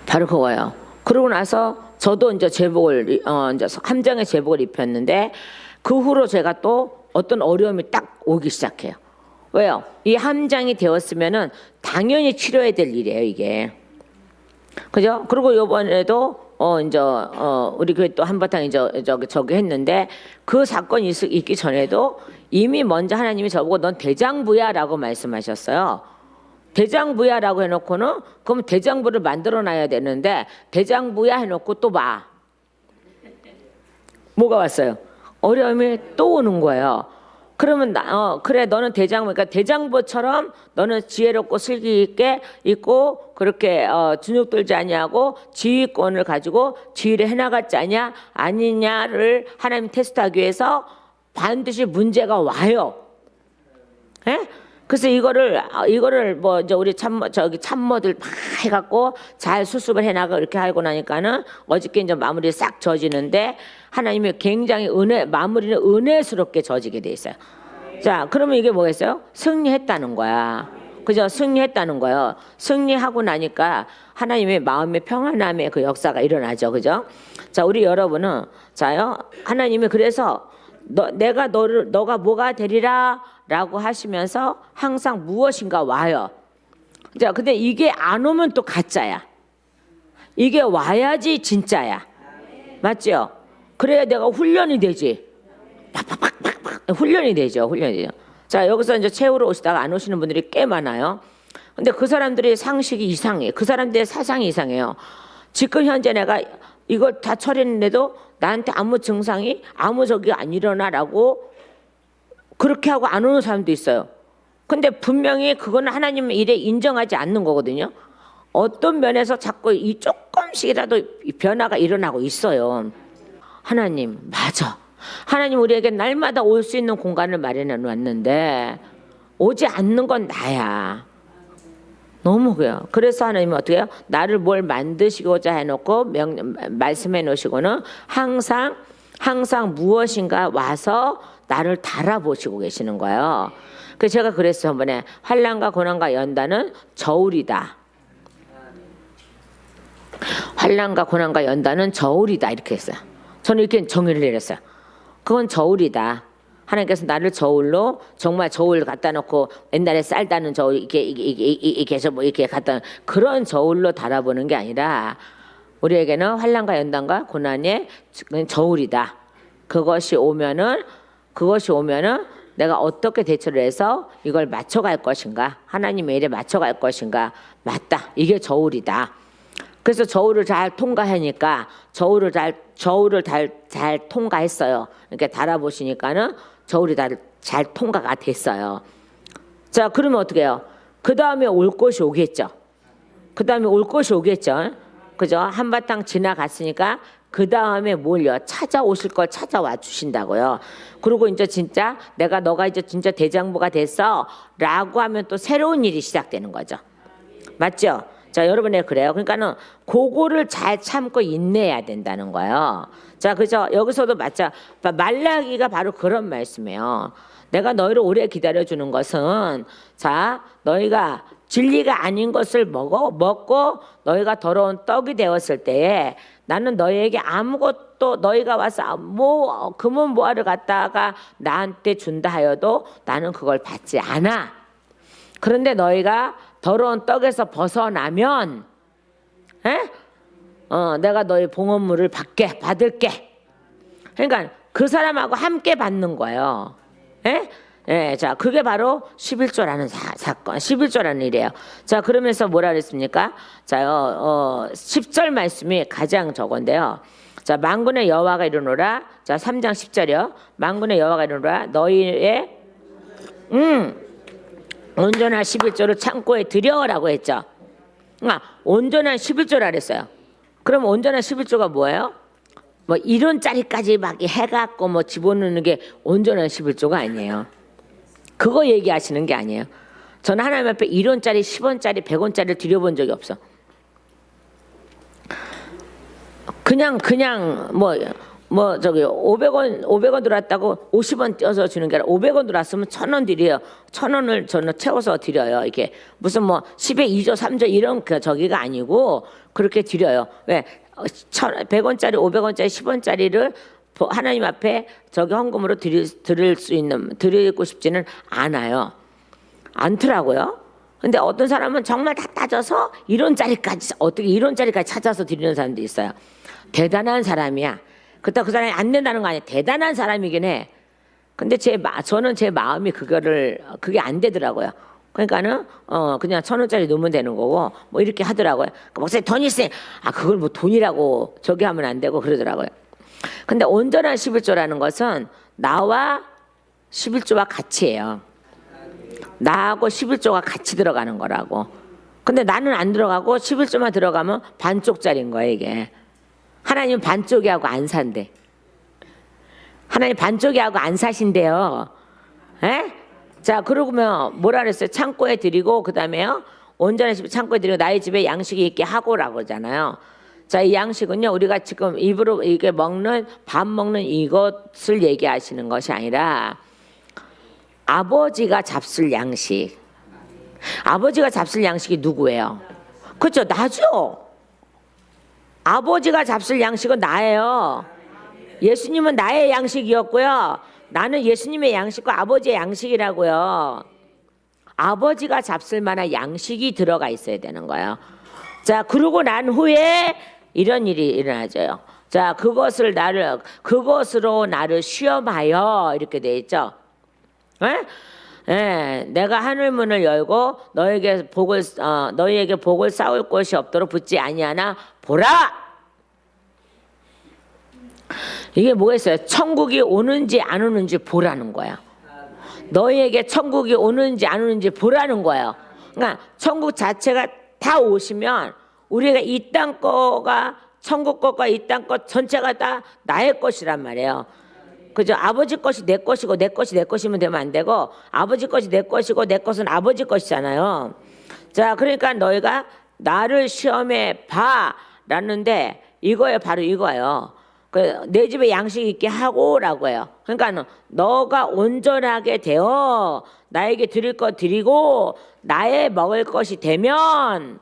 바로 그거예요. 그러고 나서 저도 이제 제복을 이제 함장의 제복을 입혔는데 그 후로 제가 또 어떤 어려움이 딱 오기 시작해요. 왜요? 이 함장이 되었으면은 당연히 치러야 될 일이에요, 이게. 그죠? 그리고 요번에도 이제 우리 교회 또 한바탕 이제 저기 했는데 그 사건이 있기 전에도 이미 먼저 하나님이 저보고 넌 대장부야라고 말씀하셨어요. 대장부야라고 해놓고는 그럼 대장부를 만들어놔야 되는데 대장부야 해놓고 또 봐. 뭐가 왔어요? 어려움이 또 오는 거예요. 그러면 그래 너는 대장부, 그러니까 대장부처럼 너는 지혜롭고 슬기 있게 있고 그렇게 주눅 들지 아니하고 지휘권을 가지고 지휘를 해나갔지 아니냐를 하나님 테스트하기 위해서 반드시 문제가 와요. 예? 그래서 이거를 뭐 이제 우리 참모들 막 해갖고 잘 수습을 해나가 이렇게 하고 나니까는 어저께 이제 마무리 싹 져지는데 하나님이 굉장히 마무리는 은혜스럽게 져지게 돼 있어요. 자, 그러면 이게 뭐겠어요? 승리했다는 거야. 그죠? 승리했다는 거예요. 승리하고 나니까 하나님의 마음의 평안함의 그 역사가 일어나죠. 그죠? 자, 우리 여러분은 자요. 하나님이 그래서 너가 뭐가 되리라 라고 하시면서 항상 무엇인가 와요. 자, 근데 이게 안 오면 또 가짜야. 이게 와야지 진짜야. 맞죠? 그래야 내가 훈련이 되지. 팍팍팍팍 훈련이 되죠. 자, 여기서 이제 채우러 오시다가 안 오시는 분들이 꽤 많아요. 근데 그 사람들의 상식이 이상해. 그 사람들의 사상이 이상해요. 지금 현재 내가 이걸 다 처리했는데도 나한테 아무 증상이 아무 적이 안 일어나라고 그렇게 하고 안 오는 사람도 있어요. 근데 분명히 그거는 하나님의 일에 인정하지 않는 거거든요. 어떤 면에서 자꾸 이 조금씩이라도 변화가 일어나고 있어요. 하나님, 맞아. 하나님 우리에게 날마다 올 수 있는 공간을 마련해 놓았는데 오지 않는 건 나야. 너무 그래요. 그래서 하나님은 어떻게 해요? 나를 뭘 만드시고자 해놓고 말씀해 놓으시고는 항상 무엇인가 와서 나를 달아보시고 계시는 거예요. 그래서 제가 그랬어요. 한번에 환난과 고난과 연단은 저울이다. 환난과 고난과 연단은 저울이다 이렇게 했어요. 저는 이렇게 정의를 내렸어요. 그건 저울이다. 하나님께서 나를 저울로 정말 저울 갖다 놓고 옛날에 쌀 따는 저울 이렇게 해서 뭐 이렇게 갖다 그런 저울로 달아보는 게 아니라 우리에게는 환난과 연단과 고난의 저울이다. 그것이 오면은 내가 어떻게 대처를 해서 이걸 맞춰갈 것인가, 하나님의 일에 맞춰갈 것인가, 맞다. 이게 저울이다. 그래서 저울을 잘 통과하니까 저울을 잘 통과했어요. 이렇게 달아보시니까는 저울이 잘 통과가 됐어요. 자, 그러면 어떻게 해요? 그 다음에 올 것이 오겠죠. 그죠? 한바탕 지나갔으니까 그 다음에 뭘요? 찾아오실 걸 찾아와 주신다고요. 그리고 이제 진짜 너가 이제 진짜 대장부가 됐어 라고 하면 또 새로운 일이 시작되는 거죠. 맞죠? 자, 여러분의 그래요. 그러니까는 그거를 잘 참고 인내해야 된다는 거예요. 자, 그죠? 여기서도 맞죠? 말라기가 바로 그런 말씀이에요. 내가 너희를 오래 기다려주는 것은 자, 너희가 진리가 아닌 것을 먹고 너희가 더러운 떡이 되었을 때에 나는 너희에게 아무것도 너희가 와서 뭐 금은 보화를 갖다가 나한테 준다 하여도 나는 그걸 받지 않아. 그런데 너희가 더러운 떡에서 벗어나면 내가 너희 봉헌물을 받을게. 그러니까 그 사람하고 함께 받는 거예요. 자, 그게 바로 11조라는 사건, 11조라는 일이에요. 자, 그러면서 뭐라 그랬습니까? 자, 10절 말씀이 가장 저건데요. 자, 만군의 여호와가 이르노라. 자, 3장 10절이요. 만군의 여호와가 이르노라. 너희의 온전한 11조를 창고에 들여라고 했죠. 온전한 11조라 그랬어요. 그럼 온전한 11조가 뭐예요? 뭐 1원짜리까지 막 해갖고 뭐 집어넣는 게 온전한 11조가 아니에요. 그거 얘기하시는 게 아니에요. 저는 하나님 앞에 1원짜리, 10원짜리, 100원짜리를 드려본 적이 없어. 그냥 뭐 저기 500원 들어왔다고 50원 떼어서 주는 게 아니라 500원 들어왔으면 1000원 드려요. 1000원을 저는 채워서 드려요. 이게 무슨 뭐 10에 2조 3조 이런 저기가 아니고 그렇게 드려요. 왜 100원짜리 500원짜리 10원짜리를 하나님 앞에 저기 헌금으로 드리고 싶지는 않더라고요. 근데 어떤 사람은 정말 다 따져서 1원짜리까지 어떻게 1원짜리까지 찾아서 드리는 사람도 있어요. 대단한 사람이야. 그렇다고 그 사람이 안 된다는 거 아니야. 대단한 사람이긴 해. 근데 저는 제 마음이 그게 안 되더라고요. 그러니까는 그냥 1000원짜리 넣으면 되는 거고 뭐 이렇게 하더라고요. 목사님 돈 있으니 그걸 뭐 돈이라고 저기 하면 안 되고 그러더라고요. 근데 온전한 11조라는 것은 나와 11조와 같이예요. 나하고 11조가 같이 들어가는 거라고. 근데 나는 안 들어가고 11조만 들어가면 반쪽짜리인 거예요, 이게. 하나님 반쪽이하고 안 산대. 하나님 반쪽이하고 안 사신대요. 자, 그러면 뭐라 그랬어요? 창고에 드리고 그다음에요. 온전한 집 창고에 드리고 나의 집에 양식이 있게 하고라고 그러잖아요. 자, 이 양식은요. 우리가 지금 입으로 이게 밥 먹는 이것을 얘기하시는 것이 아니라 아버지가 잡술 양식. 아버지가 잡술 양식이 누구예요? 그렇죠? 나죠. 아버지가 잡술 양식은 나예요. 예수님은 나의 양식이었고요. 나는 예수님의 양식과 아버지의 양식이라고요. 아버지가 잡술 만한 양식이 들어가 있어야 되는 거예요. 자, 그러고 난 후에 이런 일이 일어나죠. 자, 그것으로 나를 시험하여 이렇게 돼 있죠. 예, 내가 하늘 문을 열고 너희에게 복을 쌓을 곳이 없도록 붙지 아니하나 보라. 이게 뭐겠어요? 천국이 오는지 안 오는지 보라는 거예요. 너희에게 천국이 오는지 안 오는지 보라는 거예요. 그러니까 천국 자체가 다 오시면 우리가 이 땅 거가 천국 것과 이 땅 것 전체가 다 나의 것이란 말이에요. 그죠? 아버지 것이 내 것이고 내 것이 내 것이면 되면 안 되고 아버지 것이 내 것이고 내 것은 아버지 것이잖아요. 자, 그러니까 너희가 나를 시험해 봐라는데 이거에 바로 이거예요. 내 집에 양식 있게 하고라고 해요. 그러니까 너가 온전하게 되어 나에게 드릴 것 드리고 나의 먹을 것이 되면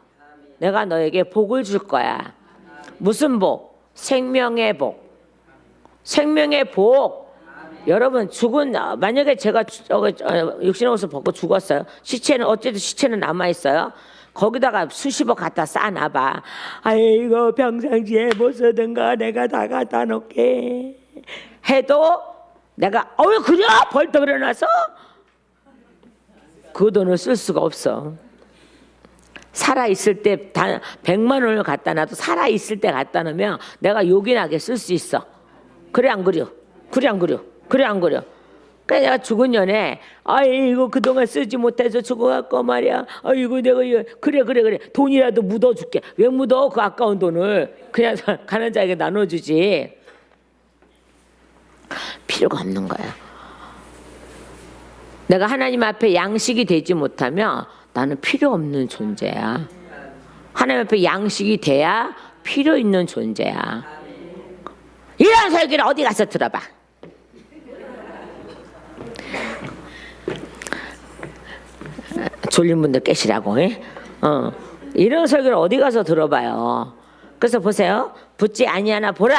내가 너에게 복을 줄 거야. 무슨 복? 생명의 복. 생명의 복. 여러분 만약에 제가 육신의 옷을 벗고 죽었어요. 시체는 어쨌든 시체는 남아 있어요. 거기다가 수십억 갖다 쌓아놔봐. 아이고 평상시에 못 쓰던가 내가 다 갖다 놓게 해도 내가 그래 벌떡 일어나서 그 돈을 쓸 수가 없어. 살아있을 때 100만 원을 갖다 놔도 살아있을 때 갖다 놓으면 내가 요긴하게 쓸 수 있어. 그래 안 그려? 그래 안 그려? 그래 안 그려? 그래 내가 죽은 년에 아이고 그동안 쓰지 못해서 죽어갖고 말이야. 아이고 내가 그래 돈이라도 묻어줄게. 왜 묻어? 그 아까운 돈을 그냥 가난 자에게 나눠주지. 필요가 없는 거야. 내가 하나님 앞에 양식이 되지 못하면 나는 필요 없는 존재야. 하나님 앞에 양식이 돼야 필요 있는 존재야. 이런 설교를 어디 가서 들어봐. 졸린 분들 깨시라고. 이런 설교를 어디 가서 들어봐요. 그래서 보세요. 붙지 아니하나 보라.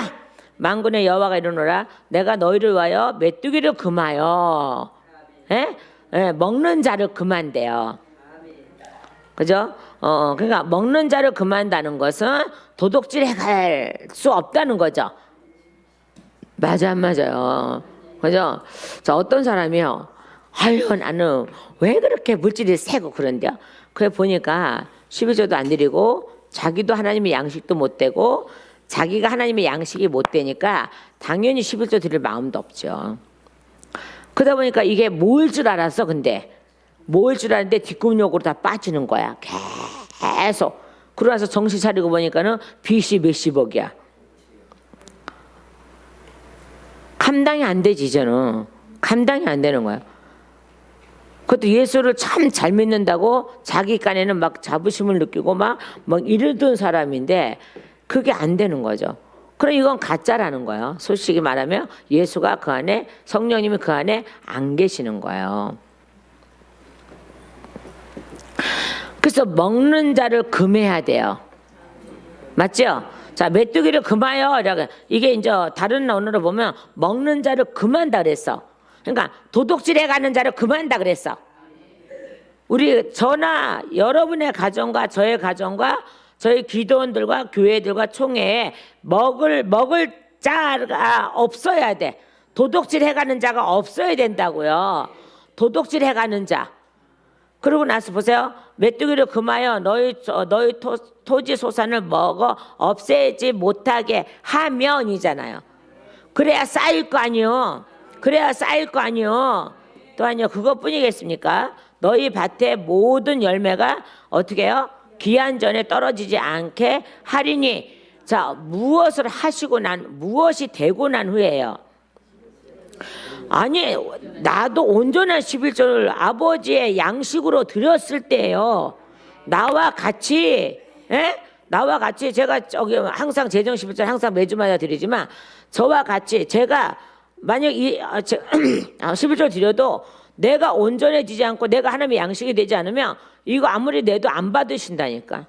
만군의 여호와가 이르노라. 내가 너희를 위하여 메뚜기를 금하여 먹는 자를 금한대요. 그죠? 그러니까 먹는 자를 금한다는 것은 도둑질 해갈 수 없다는 거죠. 맞아 안 맞아요? 그죠? 자, 어떤 사람이요. 아유 나는 왜 그렇게 물질이 세고 그런데요. 그래 보니까 12조도 안 드리고 자기도 하나님의 양식도 못 되고 자기가 하나님의 양식이 못 되니까 당연히 11조 드릴 마음도 없죠. 그러다 보니까 이게 뭘 줄 알았어. 근데 뭘 줄 알았는데 뒷꿈욕으로 다 빠지는 거야. 계속. 그러고 나서 정신 차리고 보니까는 빚이 몇십억이야. 감당이 안 되지 이제는. 감당이 안 되는 거야. 그것도 예수를 참 잘 믿는다고 자기 간에는 막 자부심을 느끼고 막 이러던 사람인데 그게 안 되는 거죠. 그럼 이건 가짜라는 거예요. 솔직히 말하면 예수가 그 안에, 성령님이 그 안에 안 계시는 거예요. 그래서 먹는 자를 금해야 돼요. 맞죠? 자, 메뚜기를 금하여. 이게 이제 다른 언어로 보면 먹는 자를 금한다 그랬어. 그러니까 도둑질해 가는 자를 금한다 그랬어. 우리 저나 여러분의 가정과 저의 가정과 저희 기도원들과 교회들과 총회에 먹을 자가 없어야 돼. 도둑질 해가는 자가 없어야 된다고요. 도둑질 해가는 자. 그러고 나서 보세요. 메뚜기를 금하여 너희 토지 소산을 먹어 없애지 못하게 하면이잖아요. 그래야 쌓일 거 아니요. 그래야 쌓일 거 아니요. 또한요 그것뿐이겠습니까? 너희 밭의 모든 열매가 어떻게 해요? 기한 전에 떨어지지 않게 하리니. 자, 무엇이 되고 난 후에요. 아니 나도 온전한 11조를 아버지의 양식으로 드렸을 때예요. 나와 같이 제가 항상 재정 11조 항상 매주마다 드리지만 저와 같이 제가 만약 11조 드려도 내가 온전해지지 않고 내가 하나님의 양식이 되지 않으면 이거 아무리 내도 안 받으신다니까.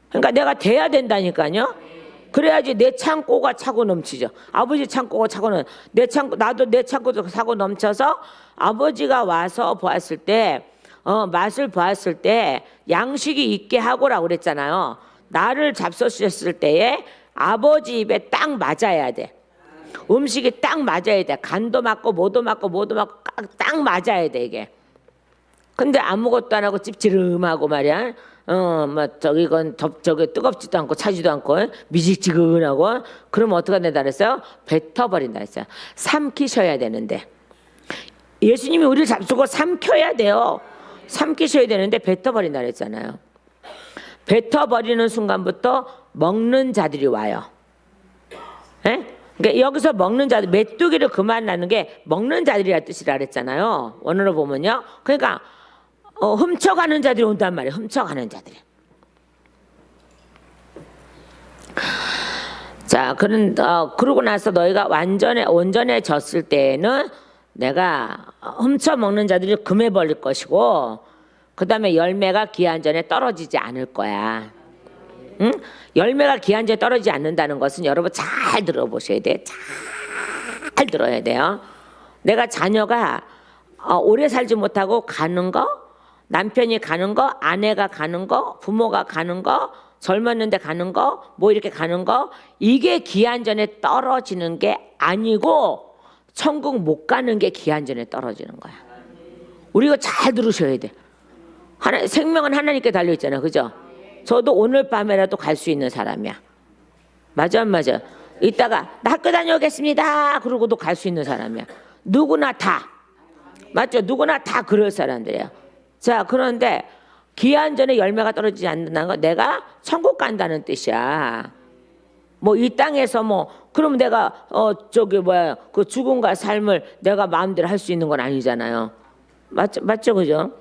그러니까 내가 돼야 된다니까요. 그래야지 내 창고가 차고 넘치죠. 아버지 창고가 차고 나도 내 창고도 차고 넘쳐서 아버지가 와서 보았을 때 맛을 보았을 때 양식이 있게 하고라고 그랬잖아요. 나를 잡수셨을 때에 아버지 입에 딱 맞아야 돼. 음식이 딱 맞아야 돼. 간도 맞고 뭐도 맞고 뭐도 맞고 딱 맞아야 돼 이게. 근데 아무것도 안 하고 찝찝하고 말이야. 뭐 저기 저기 뜨겁지도 않고 차지도 않고 미지근하고 그러면 어떻게 된다 그랬어요? 뱉어버린다 그랬어요. 삼키셔야 되는데 예수님이 우리를 잡수고 삼켜야 돼요. 삼키셔야 되는데 뱉어버린다 그랬잖아요. 뱉어버리는 순간부터 먹는 자들이 와요. 예? 그러니까 여기서 먹는 자들, 메뚜기를 그만하는 게 먹는 자들이라 뜻이라 그랬잖아요. 원어로 보면요. 그러니까 훔쳐가는 자들이 온단 말이에요. 훔쳐가는 자들이. 자, 그러고 나서 너희가 온전해졌을 때에는 내가 훔쳐 먹는 자들이 금해 버릴 것이고, 그 다음에 열매가 기한 전에 떨어지지 않을 거야. 응? 열매가 기한 전에 떨어지지 않는다는 것은 여러분 잘 들어보셔야 돼. 잘 들어야 돼요. 내가 자녀가 오래 살지 못하고 가는 거, 남편이 가는 거, 아내가 가는 거, 부모가 가는 거, 젊었는데 가는 거, 뭐 이렇게 가는 거, 이게 기한 전에 떨어지는 게 아니고 천국 못 가는 게 기한 전에 떨어지는 거야. 우리가 잘 들으셔야 돼. 생명은 하나님께 달려 있잖아, 그죠? 저도 오늘 밤에라도 갈 수 있는 사람이야. 맞아, 안 맞아? 이따가 나 학교 다녀오겠습니다. 그러고도 갈 수 있는 사람이야. 누구나 다. 맞죠? 누구나 다 그럴 사람들이에요. 자, 그런데 기한 전에 열매가 떨어지지 않는다는 건 내가 천국 간다는 뜻이야. 뭐 이 땅에서 그럼 내가 그 죽음과 삶을 내가 마음대로 할 수 있는 건 아니잖아요. 맞죠, 그죠?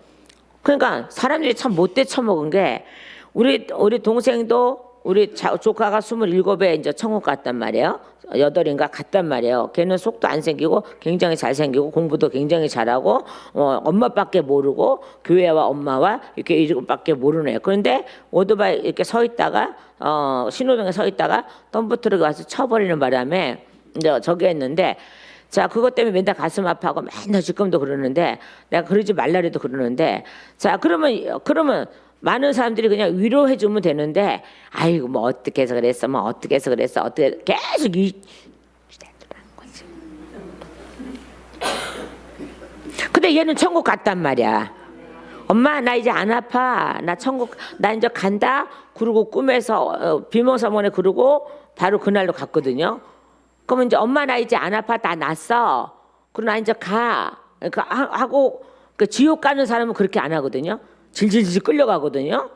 그러니까 사람들이 참 못돼 처먹은 게 우리 동생도 우리 조카가 27에 이제 천국 갔단 말이에요. 8인가 갔단 말이에요. 걔는 속도 안 생기고 굉장히 잘생기고 공부도 굉장히 잘하고 엄마밖에 모르고 교회와 엄마와 이렇게 이것밖에 모르네요. 그런데 오토바이 이렇게 서 있다가 신호등에 서 있다가 덤프트럭이 와서 쳐버리는 바람에 이제 저기 했는데, 자, 그것 때문에 맨날 가슴 아파하고 맨날 지금도 그러는데, 내가 그러지 말라래도 그러는데, 자, 그러면 많은 사람들이 그냥 위로해 주면 되는데, 아이고 뭐 어떻게 해서 그랬어, 뭐 어떻게 해서 그랬어, 어떻게 계속 근데 얘는 천국 갔단 말이야. 엄마 나 이제 안 아파, 나 이제 간다. 그러고 꿈에서 비몽사몽에 그러고 바로 그날로 갔거든요. 그러면 이제 엄마 나 이제 안 아파, 다 났어. 그럼 나 이제 가. 하고 그 지옥 가는 사람은 그렇게 안 하거든요. 질질질 끌려가거든요.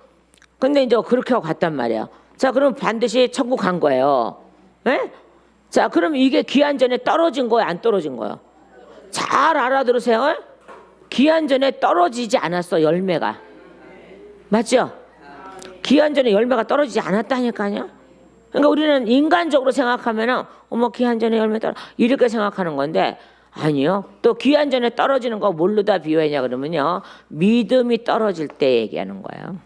근데 이제 그렇게 하고 갔단 말이에요. 자, 그럼 반드시 천국 간 거예요. 예? 자, 그럼 이게 기한 전에 떨어진 거예요, 안 떨어진 거예요? 잘 알아들으세요. 기한 전에 떨어지지 않았어, 열매가. 맞죠? 기한 전에 열매가 떨어지지 않았다니까요. 그러니까 우리는 인간적으로 생각하면은 기한 전에 열매 떨어 이렇게 생각하는 건데, 아니요. 또 기한 전에 떨어지는 거 뭘로 다 비유하냐 그러면요, 믿음이 떨어질 때 얘기하는 거예요.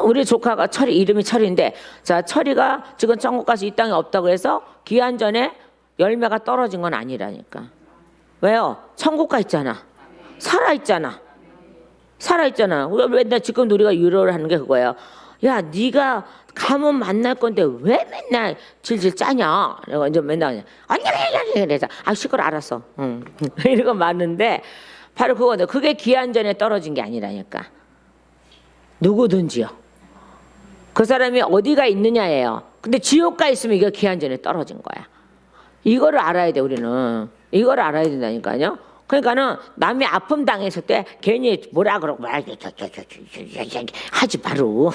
우리 조카가 이름이 철인데, 자, 철이가 지금 천국 가서 이 땅에 없다고 해서 기한 전에 열매가 떨어진 건 아니라니까. 왜요? 천국 가 있잖아. 살아있잖아. 맨날 지금 우리가 위로를 하는 게 그거예요. 야, 네가 가면 만날 건데 왜 맨날 질질 짜냐? 내가 이제 맨날 아니 그래서 시끄러 알았어. 이런 거 많은데 바로 그거는 그게 기한 전에 떨어진 게 아니라니까. 누구든지요. 그 사람이 어디가 있느냐예요. 근데 지옥 가 있으면 이게 기한 전에 떨어진 거야. 이거를 알아야 돼, 우리는. 이거를 알아야 된다니까요. 그러니까는 남이 아픔 당했을 때 괜히 뭐라 그러고 하지 바로.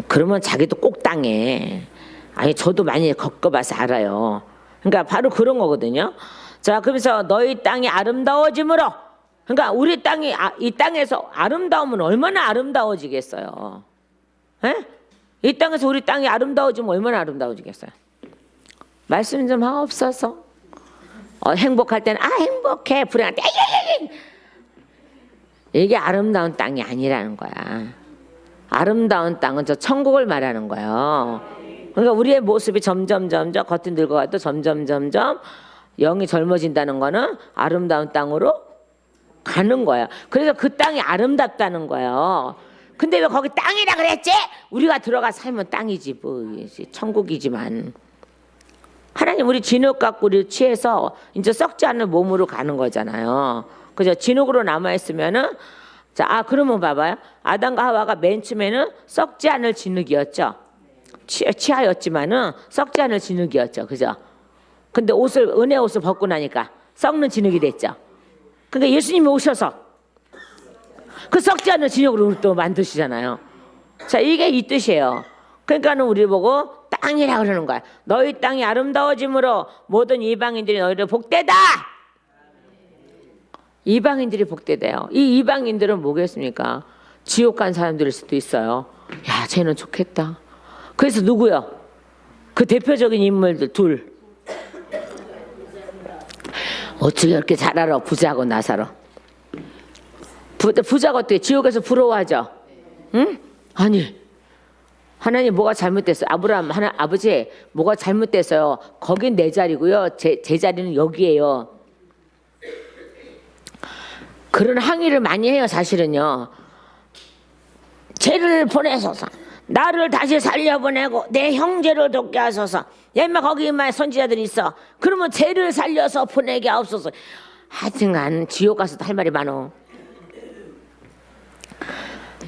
그러면 자기도 꼭 당해. 아니, 저도 많이 겪어봐서 알아요. 그러니까 바로 그런 거거든요. 자, 그러면서 너희 땅이 아름다워짐으로, 그러니까 우리 땅이 이 땅에서 아름다우면 얼마나 아름다워지겠어요. 에? 이 땅에서 우리 땅이 아름다워지면 얼마나 아름다워지겠어요. 말씀 좀 하옵소서. 행복할 때는 행복해, 불행할 때 이게 아름다운 땅이 아니라는 거야. 아름다운 땅은 저 천국을 말하는 거예요. 그러니까 우리의 모습이 점점 겉은 늙어가도 점점 영이 젊어진다는 거는 아름다운 땅으로 가는 거야. 그래서 그 땅이 아름답다는 거예요. 근데 왜 거기 땅이라 그랬지? 우리가 들어가 살면 땅이지 뭐 천국이지만 하나님 우리 진흙 갖고 우리 취해서 이제 썩지 않는 몸으로 가는 거잖아요. 그죠? 진흙으로 남아 있으면은 자, 그러면 봐봐요. 아담과 하와가 맨 처음에는 썩지 않을 진흙이었죠. 취하였지만은 썩지 않을 진흙이었죠. 그죠? 근데 은혜 옷을 벗고 나니까 썩는 진흙이 됐죠. 그러니까 예수님이 오셔서 그 썩지 않는 진흙으로 또 만드시잖아요. 자, 이게 이 뜻이에요. 그러니까는 우리 보고 땅이라 그러는 거야. 너희 땅이 아름다워짐으로 모든 이방인들이 너희를 복되다. 이방인들이 복되대요. 이 이방인들은 뭐겠습니까? 지옥 간 사람들일 수도 있어요. 야, 쟤는 좋겠다. 그래서 누구요? 그 대표적인 인물들 둘. 어떻게 이렇게 잘 알아? 부자고 나사로. 부자가 어떻게 지옥에서 부러워하죠? 응? 아니, 하나님 뭐가 잘못됐어요? 아버지 뭐가 잘못됐어요? 거긴 내 자리고요. 제 자리는 여기예요. 그런 항의를 많이 해요. 사실은요. 쟤를 보내소서, 나를 다시 살려보내고 내 형제를 돕게 하소서. 옛날 거기만 선지자들이 있어. 그러면 쟤를 살려서 보내게 하옵소서. 하여튼간 지옥 가서도 할 말이 많어.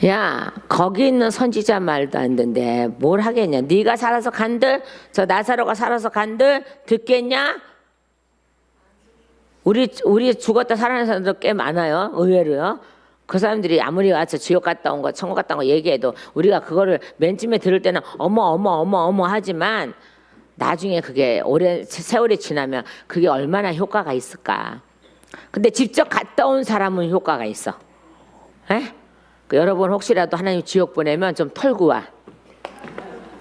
야, 거기 있는 선지자 말도 안 듣는데 뭘 하겠냐? 네가 살아서 간들, 저 나사로가 살아서 간들 듣겠냐? 우리 죽었다 살아난 사람들 꽤 많아요. 의외로요. 그 사람들이 아무리 와서 지옥 갔다 온 거, 천국 갔다 온 거 얘기해도 우리가 그거를 맨 처음에 들을 때는 어머 하지만 나중에 그게 오랜 세월이 지나면 그게 얼마나 효과가 있을까? 근데 직접 갔다 온 사람은 효과가 있어. 에? 여러분 혹시라도 하나님 지옥 보내면 좀 털고 와.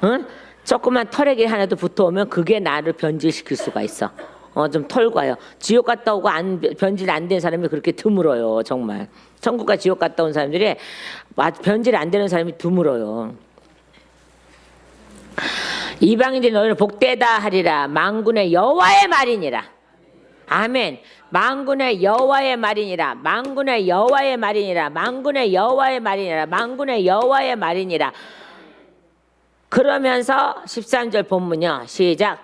응? 조그만 털에게 하나도 붙어오면 그게 나를 변질시킬 수가 있어. 좀 털고 와요. 지옥 갔다 오고 변질 안 된 사람이 그렇게 드물어요. 정말. 천국과 지옥 갔다 온 사람들이 변질 안 되는 사람이 드물어요. 이방인들이 너희를 복되다 하리라. 만군의 여호와의 말이니라. 아멘. 만군의 여호와의 말이니라. 만군의 여호와의 말이니라. 만군의 여호와의 말이니라. 만군의 여호와의 말이니라. 그러면서 13절 본문이요. 시작.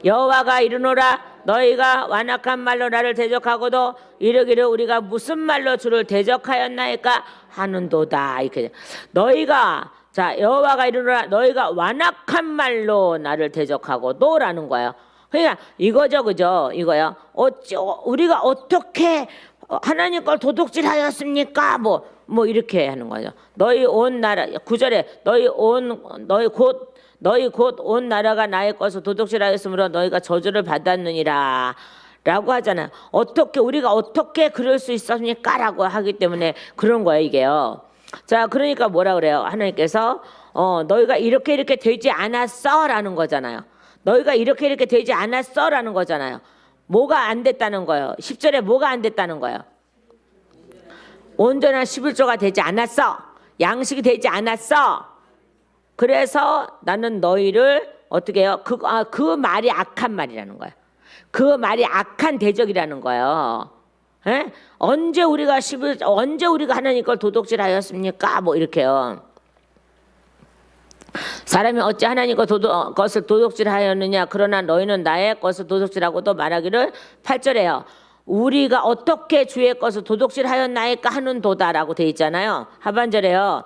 여호와가 이르노라. 너희가 완악한 말로 나를 대적하고도 이르기를 우리가 무슨 말로 주를 대적하였나이까 하는도다. 이렇게 너희가 자 여호와가 이르노라. 너희가 완악한 말로 나를 대적하고도라는 거예요. 그러니까 이거죠, 그죠? 이거요. 우리가 어떻게 하나님 걸 도둑질하였습니까? 뭐 이렇게 하는 거죠. 너희 온 나라 9절에 너희 곧 온 나라가 나의 것을 도둑질하였으므로 너희가 저주를 받았느니라 라고 하잖아요. 우리가 어떻게 그럴 수 있습니까? 라고 하기 때문에 그런 거예요, 이게요. 자, 그러니까 뭐라 그래요? 하나님께서 너희가 이렇게 되지 않았어 라는 거잖아요. 너희가 이렇게 되지 않았어 라는 거잖아요. 뭐가 안 됐다는 거예요? 10절에 뭐가 안 됐다는 거예요? 온전한 11조가 되지 않았어. 양식이 되지 않았어. 그래서 나는 너희를 어떻게 해요? 그 말이 악한 말이라는 거예요. 그 말이 악한 대적이라는 거예요. 에? 언제 우리가 하나님 걸 도둑질하였습니까? 뭐 이렇게요. 사람이 어찌 하나님 것을 도둑질하였느냐? 그러나 너희는 나의 것을 도둑질하고도 말하기를 8절에요. 우리가 어떻게 주의 것을 도둑질하였나이까 하는도다라고 돼 있잖아요. 하반절에요.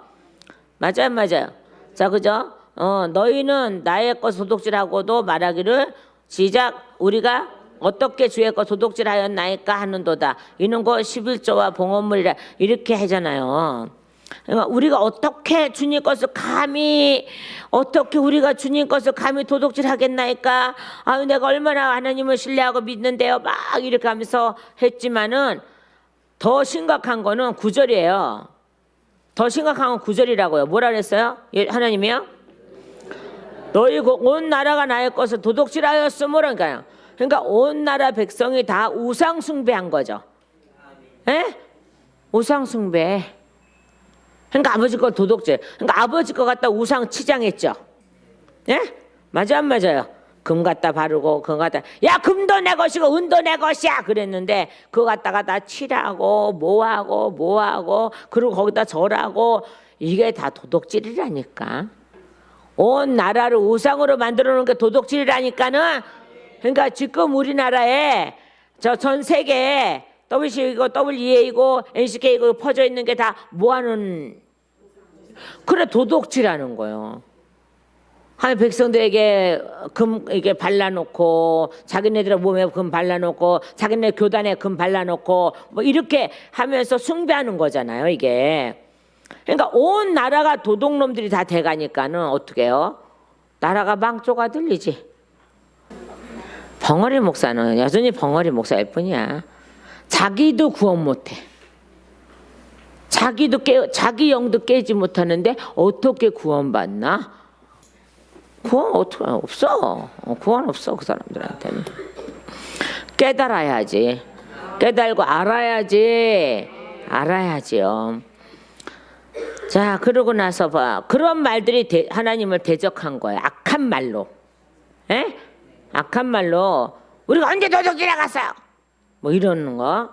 맞아요. 자, 그죠? 너희는 나의 것 도둑질하고도 말하기를 시작. 우리가 어떻게 주의 것 도둑질하였나이까 하는도다. 이는 곧 11조와 봉헌물이라 이렇게 하잖아요. 그러니까 우리가 어떻게 주님 것을 감히 도둑질하겠나이까? 내가 얼마나 하나님을 신뢰하고 믿는데요. 막 이렇게 하면서 했지만은 더 심각한 거는 9절이에요. 더 심각한 건 9절이라고요. 뭐라 그랬어요? 하나님이요? 너희 온 나라가 나의 것을 도둑질하였으므로 그러니까 온 나라 백성이 다 우상 숭배한 거죠. 에? 우상 숭배. 그러니까 아버지 거 도둑질. 그러니까 아버지 거 갖다 우상 치장했죠. 예? 맞아 안 맞아요? 금 갖다 바르고 금 갖다 야 금도 내 것이고 은도 내 것이야 그랬는데 그거 갖다가 다 칠하고 뭐하고 그리고 거기다 절하고 이게 다 도둑질이라니까. 온 나라를 우상으로 만들어 놓은 게 도둑질이라니까는. 그러니까 지금 우리나라에 저 전 세계에 WC이고 WEA이고 NCK이고 퍼져 있는 게 다 뭐하는, 그래 도둑질하는 거예요. 하나님 백성들에게 금 이게 발라놓고, 자기네들 몸에 금 발라놓고, 자기네 교단에 금 발라놓고, 뭐 이렇게 하면서 숭배하는 거잖아요, 이게. 그러니까 온 나라가 도둑놈들이 다 돼가니까는 어떻게 해요? 나라가 망조가 들리지. 벙어리 목사는 여전히 벙어리 목사일 뿐이야. 자기도 구원 못해. 자기 영도 깨지 못하는데 어떻게 구원받나? 구원 어떻게 없어. 구원 없어, 그 사람들한테는. 깨달아야지. 깨달고 알아야지요. 자, 그러고 나서 봐. 그런 말들이 하나님을 대적한 거예요. 악한 말로. 에? 악한 말로 우리가 언제 도둑질해 갔어요? 뭐 이러는 거.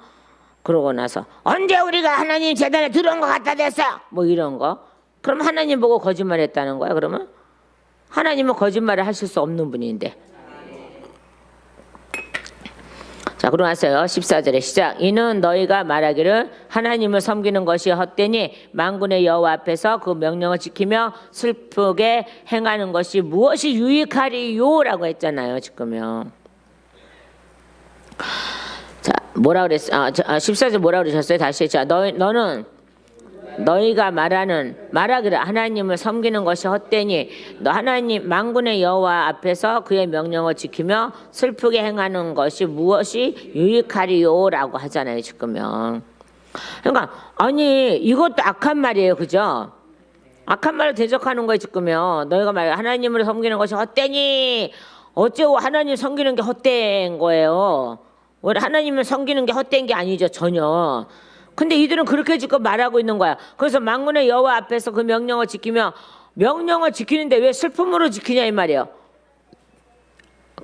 그러고 나서 언제 우리가 하나님 재단에 들어온 것 갖다 댔어요? 뭐 이런 거. 그럼 하나님 보고 거짓말했다는 거야, 그러면? 하나님은 거짓말을 하실 수 없는 분인데. 자, 그러고 나서요 14절에 시작. 이는 너희가 말하기를 하나님을 섬기는 것이 헛되니 만군의 여호와 앞에서 그 명령을 지키며 슬프게 행하는 것이 무엇이 유익하리요? 라고 했잖아요, 지금요. 자, 뭐라 그랬어? 14절 뭐라 그러셨어요? 다시. 자, 너는 너희가 말하기를 하나님을 섬기는 것이 헛되니 너 하나님 만군의 여호와 앞에서 그의 명령을 지키며 슬프게 행하는 것이 무엇이 유익하리요라고 하잖아요, 지금요. 그러니까 아니 이것도 악한 말이에요, 그죠? 악한 말을 대적하는 거예요, 지금요. 너희가 말해 하나님을 섬기는 것이 헛되니 어째고 하나님 섬기는 게 헛된 거예요. 원래 하나님을 섬기는 게 헛된 게 아니죠, 전혀. 근데 이들은 그렇게 지금 말하고 있는 거야. 그래서 만군의 여호와 앞에서 그 명령을 지키며, 명령을 지키는데 왜 슬픔으로 지키냐 이 말이에요.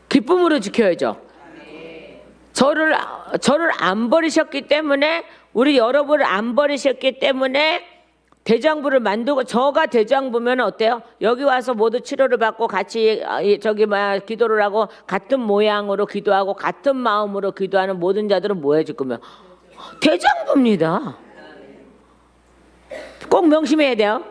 기쁨으로 지켜야죠. 저를 안 버리셨기 때문에, 우리 여러분을 안 버리셨기 때문에 대장부를 만들고, 저가 대장부면 어때요? 여기 와서 모두 치료를 받고 같이 기도를 하고 같은 모양으로 기도하고 같은 마음으로 기도하는 모든 자들은 뭐예요, 지금요? 대장부입니다. 꼭 명심해야 돼요.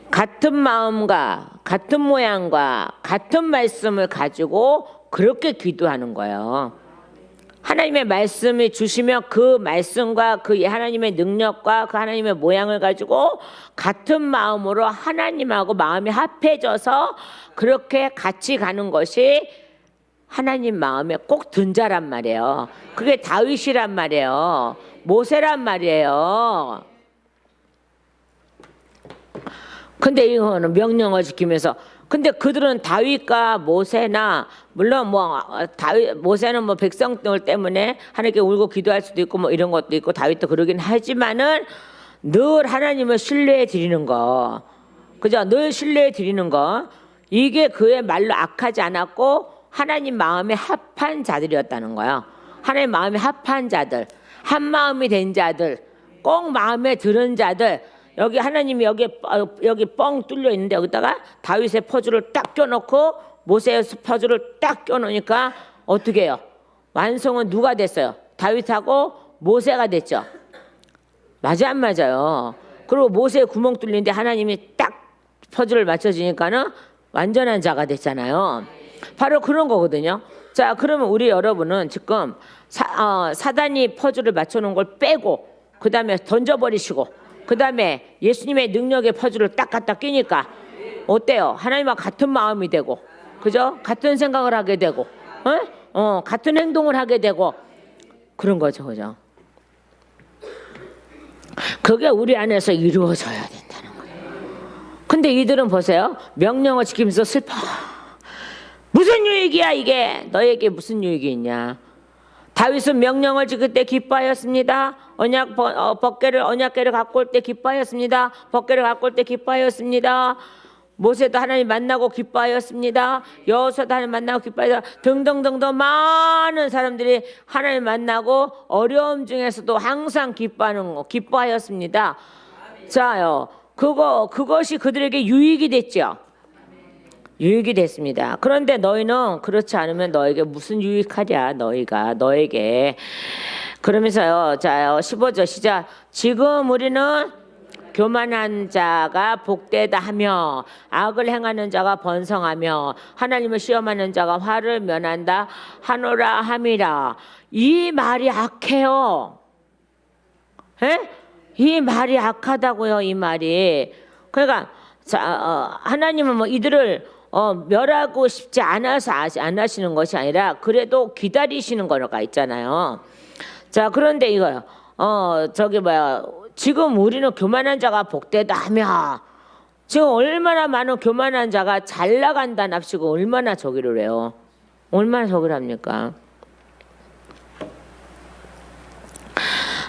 같은 마음과 같은 모양과 같은 말씀을 가지고 그렇게 기도하는 거예요. 하나님의 말씀을 주시면 그 말씀과 그 하나님의 능력과 그 하나님의 모양을 가지고 같은 마음으로 하나님하고 마음이 합해져서 그렇게 같이 가는 것이 하나님 마음에 꼭 든 자란 말이에요. 그게 다윗이란 말이에요. 모세란 말이에요. 근데 이거는 명령을 지키면서, 근데 그들은 다윗과 모세나, 물론 모세는 뭐 백성들 때문에 하나님께 울고 기도할 수도 있고 뭐 이런 것도 있고 다윗도 그러긴 하지만은 늘 하나님을 신뢰해 드리는 거, 그죠? 늘 신뢰해 드리는 거, 이게 그의 말로 악하지 않았고 하나님 마음에 합한 자들이었다는 거예요. 하나님 마음에 합한 자들, 한 마음이 된 자들, 꼭 마음에 들은 자들. 여기 하나님이 여기 뻥 뚫려 있는데 여기다가 다윗의 퍼즐을 딱 껴놓고 모세의 퍼즐을 딱 껴놓으니까 어떻게 해요? 완성은 누가 됐어요? 다윗하고 모세가 됐죠. 맞아 안 맞아요? 그리고 모세의 구멍 뚫리는데 하나님이 딱 퍼즐을 맞춰주니까는 완전한 자가 됐잖아요. 바로 그런 거거든요. 자, 그러면 우리 여러분은 지금 사단이 퍼즐을 맞춰놓은 걸 빼고 그 다음에 던져버리시고 그 다음에 예수님의 능력의 퍼즐을 딱 갖다 끼니까 어때요? 하나님과 같은 마음이 되고, 그죠? 같은 생각을 하게 되고, 같은 행동을 하게 되고 그런 거죠, 그죠? 그게 우리 안에서 이루어져야 된다는 거예요. 근데 이들은 보세요. 명령을 지키면서 슬퍼. 무슨 유익이야 이게? 너에게 무슨 유익이 있냐? 다윗은 명령을 지킬 때 기뻐하였습니다. 언약궤를 갖고 올 때 기뻐하였습니다. 법궤를 갖고 올 때 기뻐하였습니다. 모세도 하나님 만나고 기뻐하였습니다. 여호수아도 하나님 만나고 기뻐하였습니다. 등등등등 많은 사람들이 하나님 만나고 어려움 중에서도 항상 기뻐하였습니다. 자요, 그것이 그들에게 유익이 됐죠. 유익이 됐습니다. 그런데 너희는 그렇지 않으면 너에게 무슨 유익하랴, 너에게. 그러면서요, 자, 15절 시작. 지금 우리는 교만한 자가 복되다 하며 악을 행하는 자가 번성하며 하나님을 시험하는 자가 화를 면한다 하노라 함이라. 이 말이 악해요. 에? 이 말이 악하다고요. 이 말이. 그러니까 하나님은 뭐 이들을 멸하고 싶지 않아서 안 하시는 것이 아니라 그래도 기다리시는 거가 있잖아요. 자, 그런데 이거요. 지금 우리는 교만한 자가 복되다 하며, 지금 얼마나 많은 교만한 자가 잘 나간다 납시고 얼마나 저기를 해요. 얼마나 저기를 합니까?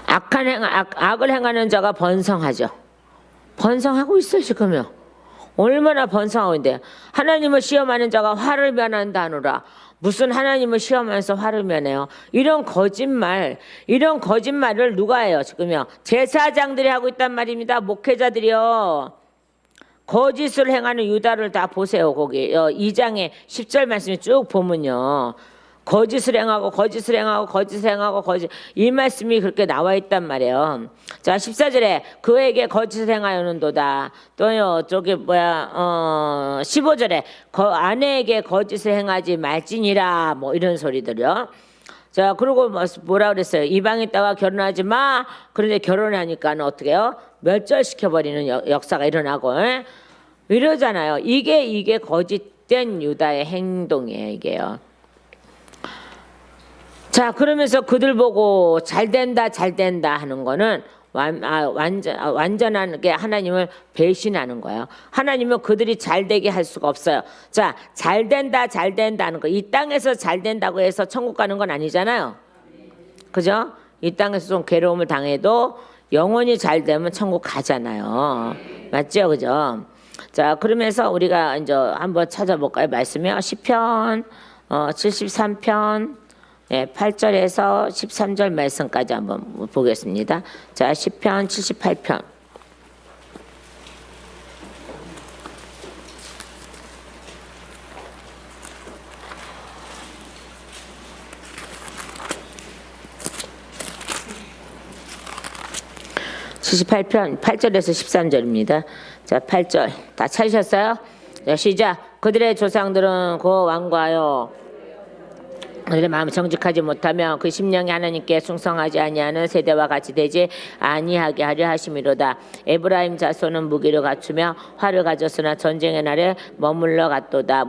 악을 행하는 자가 번성하죠. 번성하고 있어요 지금요. 얼마나 번성하고 있는데, 하나님을 시험하는 자가 화를 면한다 하노라. 무슨 하나님을 시험하면서 화를 면해요? 이런 거짓말을 누가 해요 지금요? 제사장들이 하고 있단 말입니다. 목회자들이요. 거짓을 행하는 유다를 다 보세요. 거기 2장에 10절 말씀이 쭉 보면요, 거짓을 행하고 이 말씀이 그렇게 나와 있단 말이에요. 자, 14절에 그에게 거짓을 행하였는도다. 또요, 15절에 아내에게 거짓을 행하지 말지니라, 뭐 이런 소리들요. 자, 그리고 뭐라 그랬어요? 이방에 있다가 결혼하지 마. 그런데 결혼하니까는 어떻게 해요? 멸절시켜버리는 역사가 일어나고, 이러잖아요. 이게 거짓된 유다의 행동이에요, 이게요. 자, 그러면서 그들 보고 잘된다 하는 거는 완전하게 하나님을 배신하는 거예요. 하나님은 그들이 잘되게 할 수가 없어요. 자, 잘된다 하는 거, 이 땅에서 잘된다고 해서 천국 가는 건 아니잖아요. 그죠? 이 땅에서 좀 괴로움을 당해도 영원히 잘되면 천국 가잖아요. 맞죠? 그죠? 자, 그러면서 우리가 이제 한번 찾아볼까요? 말씀이요. 시편 73편 8절에서 13절 말씀까지 한번 보겠습니다. 자, 시편 78편. (78편) 8절에서 13절입니다. 자, 8절 다 찾으셨어요? 자, 시작. 그들의 조상들은 그 왕과요 그들의 마음이 정직하지 못하며 그 심령이 하나님께 충성하지 아니하는 세대와 같이 되지 아니하게 하려 하심이로다. 에브라임 자손은 무기를 갖추며 활을 가졌으나 전쟁의 날에 물러갔도다.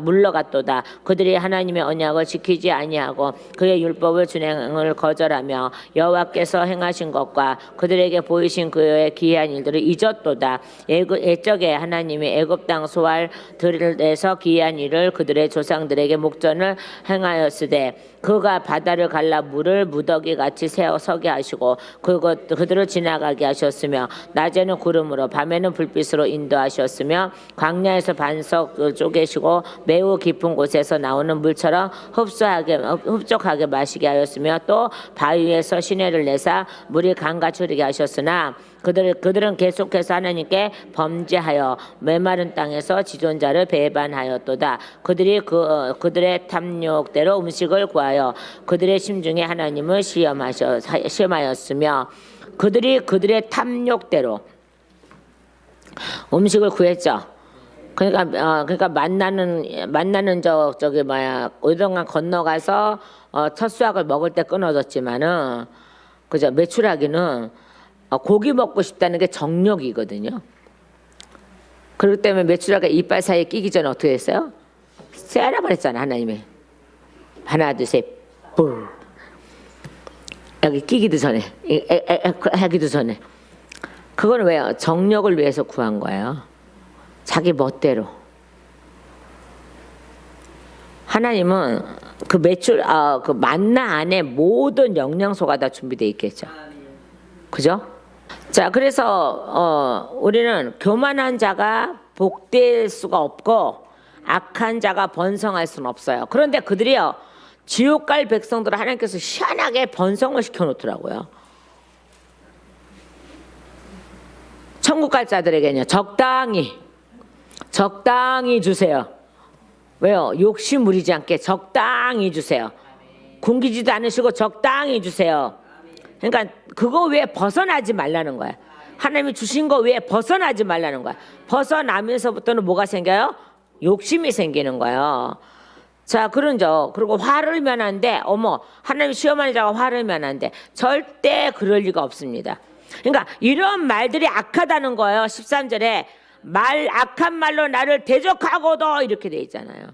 그들이 하나님의 언약을 지키지 아니하고 그의 율법을 준행을 거절하며 여호와께서 행하신 것과 그들에게 보이신 그의 기이한 일들을 잊었도다. 옛적에 하나님이 애굽 땅 소알들에서 기이한 일을 그들의 조상들에게 목전을 행하였으되 그가 바다를 갈라 물을 무더기 같이 서게 하시고 그들을 지나가게 하셨으며 낮에는 구름으로 밤에는 불빛으로 인도하셨으며 광야에서 반석을 쪼개시고 매우 깊은 곳에서 나오는 물처럼 흡족하게 마시게 하였으며 또 바위에서 시내를 내사 물이 강같이 흐르게 하셨으나 그들은 계속해서 하나님께 범죄하여 메마른 땅에서 지존자를 배반하였도다. 그들의 탐욕대로 음식을 구하여 그들의 심중에 하나님을 시험하였으며 그들의 탐욕대로 음식을 구했죠. 그러니까 만나는 저기 오동강 건너가서 첫 수확을 먹을 때 끊어졌지만은 그죠, 메추라기는 고기 먹고 싶다는 게 정력이거든요. 그렇기 때문에 메추라기가 이빨 사이에 끼기 전에 어떻게 했어요? 쎄라 버렸잖아, 하나님이. 하나 둘 셋 뿌 여기 끼기도 전에 하기도 전에. 그건 왜요? 정력을 위해서 구한 거예요. 자기 멋대로. 하나님은 그 만나 안에 모든 영양소가 다 준비되어 있겠죠. 그죠? 자, 그래서 우리는 교만한 자가 복될 수가 없고 악한 자가 번성할 수는 없어요. 그런데 그들이요, 지옥 갈 백성들을 하나님께서 희한하게 번성을 시켜놓더라고요. 천국 갈 자들에게는요, 적당히 주세요. 왜요? 욕심 부리지 않게 적당히 주세요. 굶기지도 않으시고 적당히 주세요. 그러니까 그거 외에 벗어나지 말라는 거야. 하나님이 주신 거 외에 벗어나지 말라는 거야. 벗어나면서부터는 뭐가 생겨요? 욕심이 생기는 거예요. 자, 그런죠. 그리고 화를 면한데, 어머, 하나님 시험하는 자가 화를 면한데, 절대 그럴 리가 없습니다. 그러니까 이런 말들이 악하다는 거예요. 13절에 악한 말로 나를 대적하고도 이렇게 돼 있잖아요.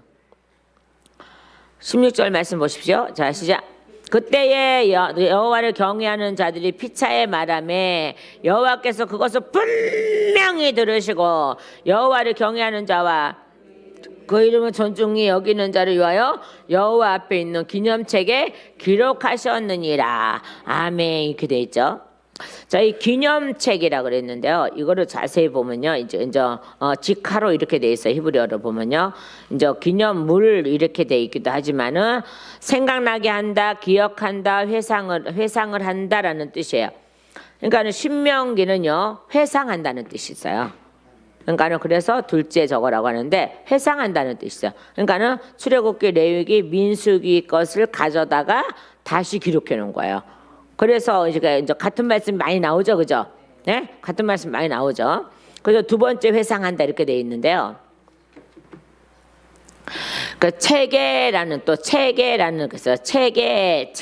16절 말씀 보십시오. 자, 시작. 그때에 여호와를 경외하는 자들이 피차에 말하매 여호와께서 그것을 분명히 들으시고 여호와를 경외하는 자와 그 이름을 존중히 여기는 자를 위하여 여호와 앞에 있는 기념책에 기록하셨느니라. 아멘. 이렇게 돼 있죠. 자, 이 기념책이라 그랬는데요. 이거를 자세히 보면요, 이제 직하로 이렇게 돼 있어요. 히브리어로 보면요, 이제 기념물 이렇게 돼 있기도 하지만은 생각나게 한다, 기억한다, 회상을 한다라는 뜻이에요. 그러니까는 신명기는요, 회상한다는 뜻이 있어요. 그러니까는 그래서 둘째 저거라고 하는데 회상한다는 뜻이 있어요. 그러니까는 출애굽기, 레위기, 민수기 것을 가져다가 다시 기록해 놓은 거예요. 그래서 이제 같은 말씀 많이 나오죠, 그죠? 네, 같은 말씀 많이 나오죠. 그래서 두 번째 회상한다 이렇게 돼 있는데요. 그 체계라는 그래서 체계,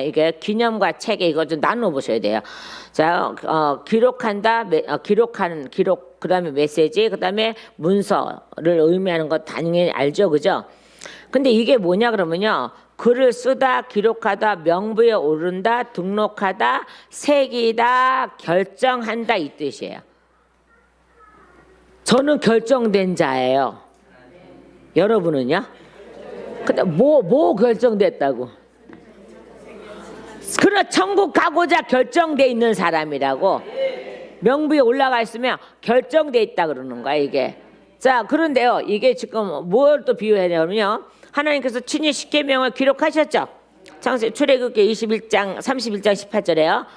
이게 기념과 체계 이거 좀 나눠 보셔야 돼요. 자, 기록한다, 기록, 그다음에 메시지, 그다음에 문서를 의미하는 거 당연히 알죠, 그죠? 근데 이게 뭐냐 그러면요. 글을 쓰다, 기록하다, 명부에 오른다, 등록하다, 새기다, 결정한다 이 뜻이에요. 저는 결정된 자예요. 여러분은요? 근데 뭐 결정됐다고? 그래, 천국 가고자 결정돼 있는 사람이라고. 명부에 올라가 있으면 결정돼 있다 그러는 거야 이게. 자, 그런데요, 이게 지금 뭘 또 비유하냐면요, 하나님께서 친히 십계명을 기록하셨죠. 출애굽기 21장 31장 18절에요.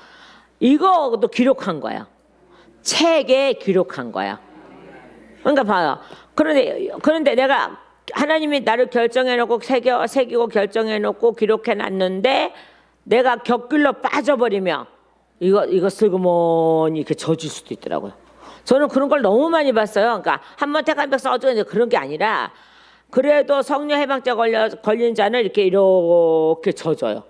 이거도 기록한 거예요. 책에 기록한 거예요. 그러니까 봐요. 그런데 내가 하나님이 나를 결정해놓고 새기고 결정해놓고 기록해놨는데 내가 곁길로 빠져버리면 이거 슬그머니 이렇게 젖을 수도 있더라고요. 저는 그런 걸 너무 많이 봤어요. 그러니까 한번 택한 백성 어쩌고 그런 게 아니라 그래도 성령 해방자 걸린 자는 이렇게 젖어요.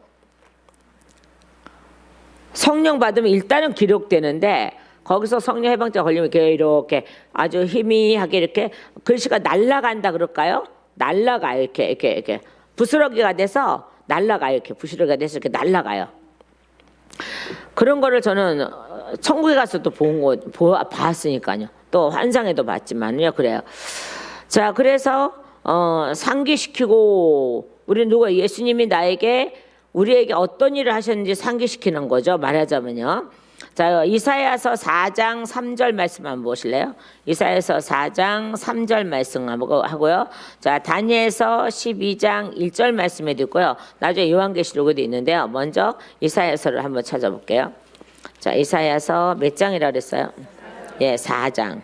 성령 받으면 일단은 기록되는데 거기서 성령 해방자 걸리면 이렇게 아주 희미하게 이렇게 글씨가 날아간다 그럴까요? 날아가요. 이렇게 부스러기가 돼서 날아가요. 이렇게 부스러기가 돼서 이렇게 날아가요. 그런 거를 저는 천국에 가서 또 봤으니까요. 또 환상에도 봤지만요. 그래요. 자, 그래서 상기시키고 우리 예수님이 우리에게 어떤 일을 하셨는지 상기시키는 거죠. 말하자면요. 자, 이사야서 4장 3절 말씀 한번 보실래요? 이사야서 4장 3절 말씀 하고요. 자, 다니엘서 12장 1절 말씀에도 있고요. 나중에 요한계시록에도 있는데요. 먼저 이사야서를 한번 찾아볼게요. 자, 이사야서 몇 장이라 그랬어요? 예, 4장.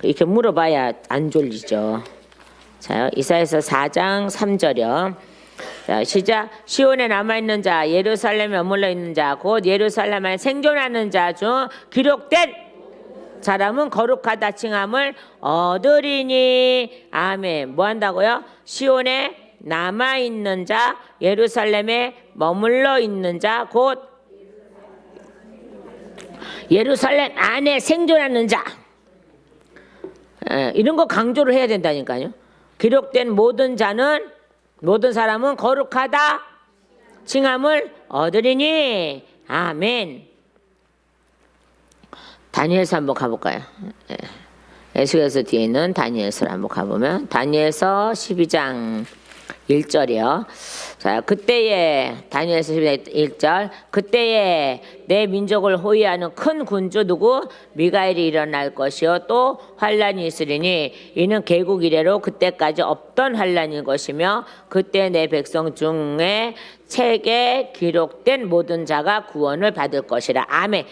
이렇게 물어봐야 안 졸리죠. 자, 이사야서 4장 3절이요. 자, 시작. 시온에 남아있는 자, 예루살렘에 머물러 있는 자, 곧 예루살렘에 생존하는 자 중 기록된 사람은 거룩하다 칭함을 얻으리니. 아멘. 뭐 한다고요? 시온에 남아있는 자, 예루살렘에 머물러 있는 자, 곧 예루살렘 안에 생존하는 자. 이런 거 강조를 해야 된다니까요. 기록된 모든 사람은 거룩하다 칭함을 얻으리니. 아멘. 다니엘서 한번 가볼까요? 에스겔서 뒤에 있는 다니엘서를 한번 가보면 다니엘서 12장 1절이요. 자, 그때에 다니엘서 12장 1절, 그때에 내 민족을 호위하는 큰 군주 누구? 미가엘이 일어날 것이요 또 환란이 있으리니 이는 개국 이래로 그때까지 없던 환란일 것이며 그때 내 백성 중에 책에 기록된 모든 자가 구원을 받을 것이라. 아멘.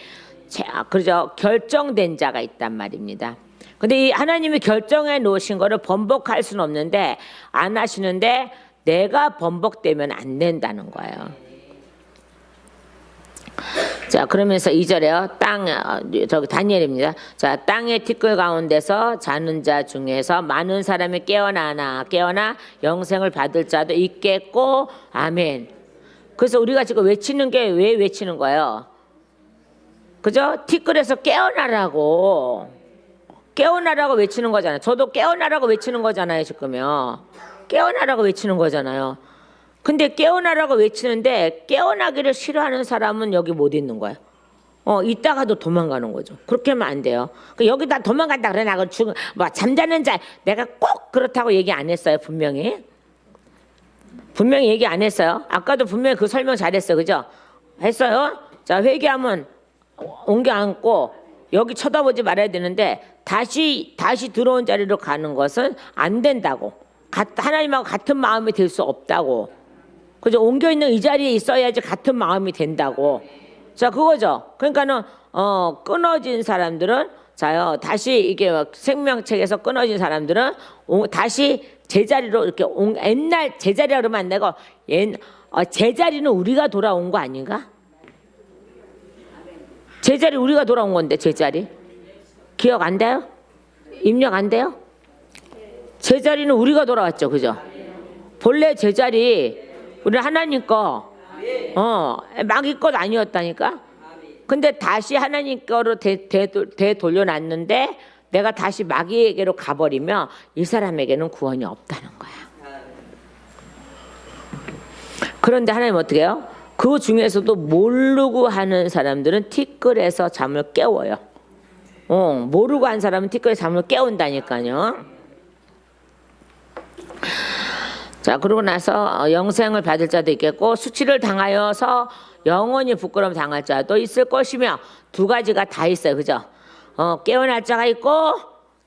그죠? 결정된 자가 있단 말입니다. 근데 이 하나님이 결정해 놓으신 거를 번복할 수는 없는데 안 하시는데 내가 번복되면 안 된다는 거예요. 자, 그러면서 2절에요. 저기 다니엘입니다. 자, 땅의 티끌 가운데서 자는 자 중에서 많은 사람이 깨어나 영생을 받을 자도 있겠고, 아멘. 그래서 우리가 지금 외치는 게 왜 외치는 거예요? 그죠? 티끌에서 깨어나라고 외치는 거잖아요. 저도 깨어나라고 외치는 거잖아요, 지금요. 깨어나라고 외치는 거잖아요. 근데 깨어나라고 외치는데 깨어나기를 싫어하는 사람은 여기 못 있는 거예요. 있다가도 도망가는 거죠. 그렇게 하면 안 돼요. 여기다 도망간다 그래. 나 잠자는 자 내가 꼭 그렇다고 얘기 안 했어요. 분명히 얘기 안 했어요. 아까도 분명히 그 설명 잘했어요. 그죠? 했어요. 자, 회개하면 옮겨 앉고 여기 쳐다보지 말아야 되는데 다시 들어온 자리로 가는 것은 안 된다고. 하나님하고 같은 마음이 될 수 없다고. 그죠? 옮겨 있는 이 자리에 있어야지 같은 마음이 된다고. 자, 그거죠. 그러니까는 끊어진 사람들은 자요. 다시 이게 생명책에서 끊어진 사람들은 다시 제자리로 이렇게 옛날 제자리라 그러면 안 되고 제자리는 우리가 돌아온 거 아닌가? 제자리 우리가 돌아온 건데 제자리 기억 안 돼요? 입력 안 돼요? 제자리는 우리가 돌아왔죠. 그죠? 본래 제자리 우리 하나님 거 마귀 것 아니었다니까. 근데 다시 하나님 거로 되돌려놨는데 내가 다시 마귀에게로 가버리면 이 사람에게는 구원이 없다는 거야. 그런데 하나님 어떻게 해요? 그 중에서도 모르고 하는 사람들은 티끌에서 잠을 깨워요. 모르고 한 사람은 티끌에서 잠을 깨운다니까요. 자, 그러고 나서 영생을 받을 자도 있겠고 수치를 당하여서 영원히 부끄러움 당할 자도 있을 것이며 두 가지가 다 있어요. 그죠? 깨어날 자가 있고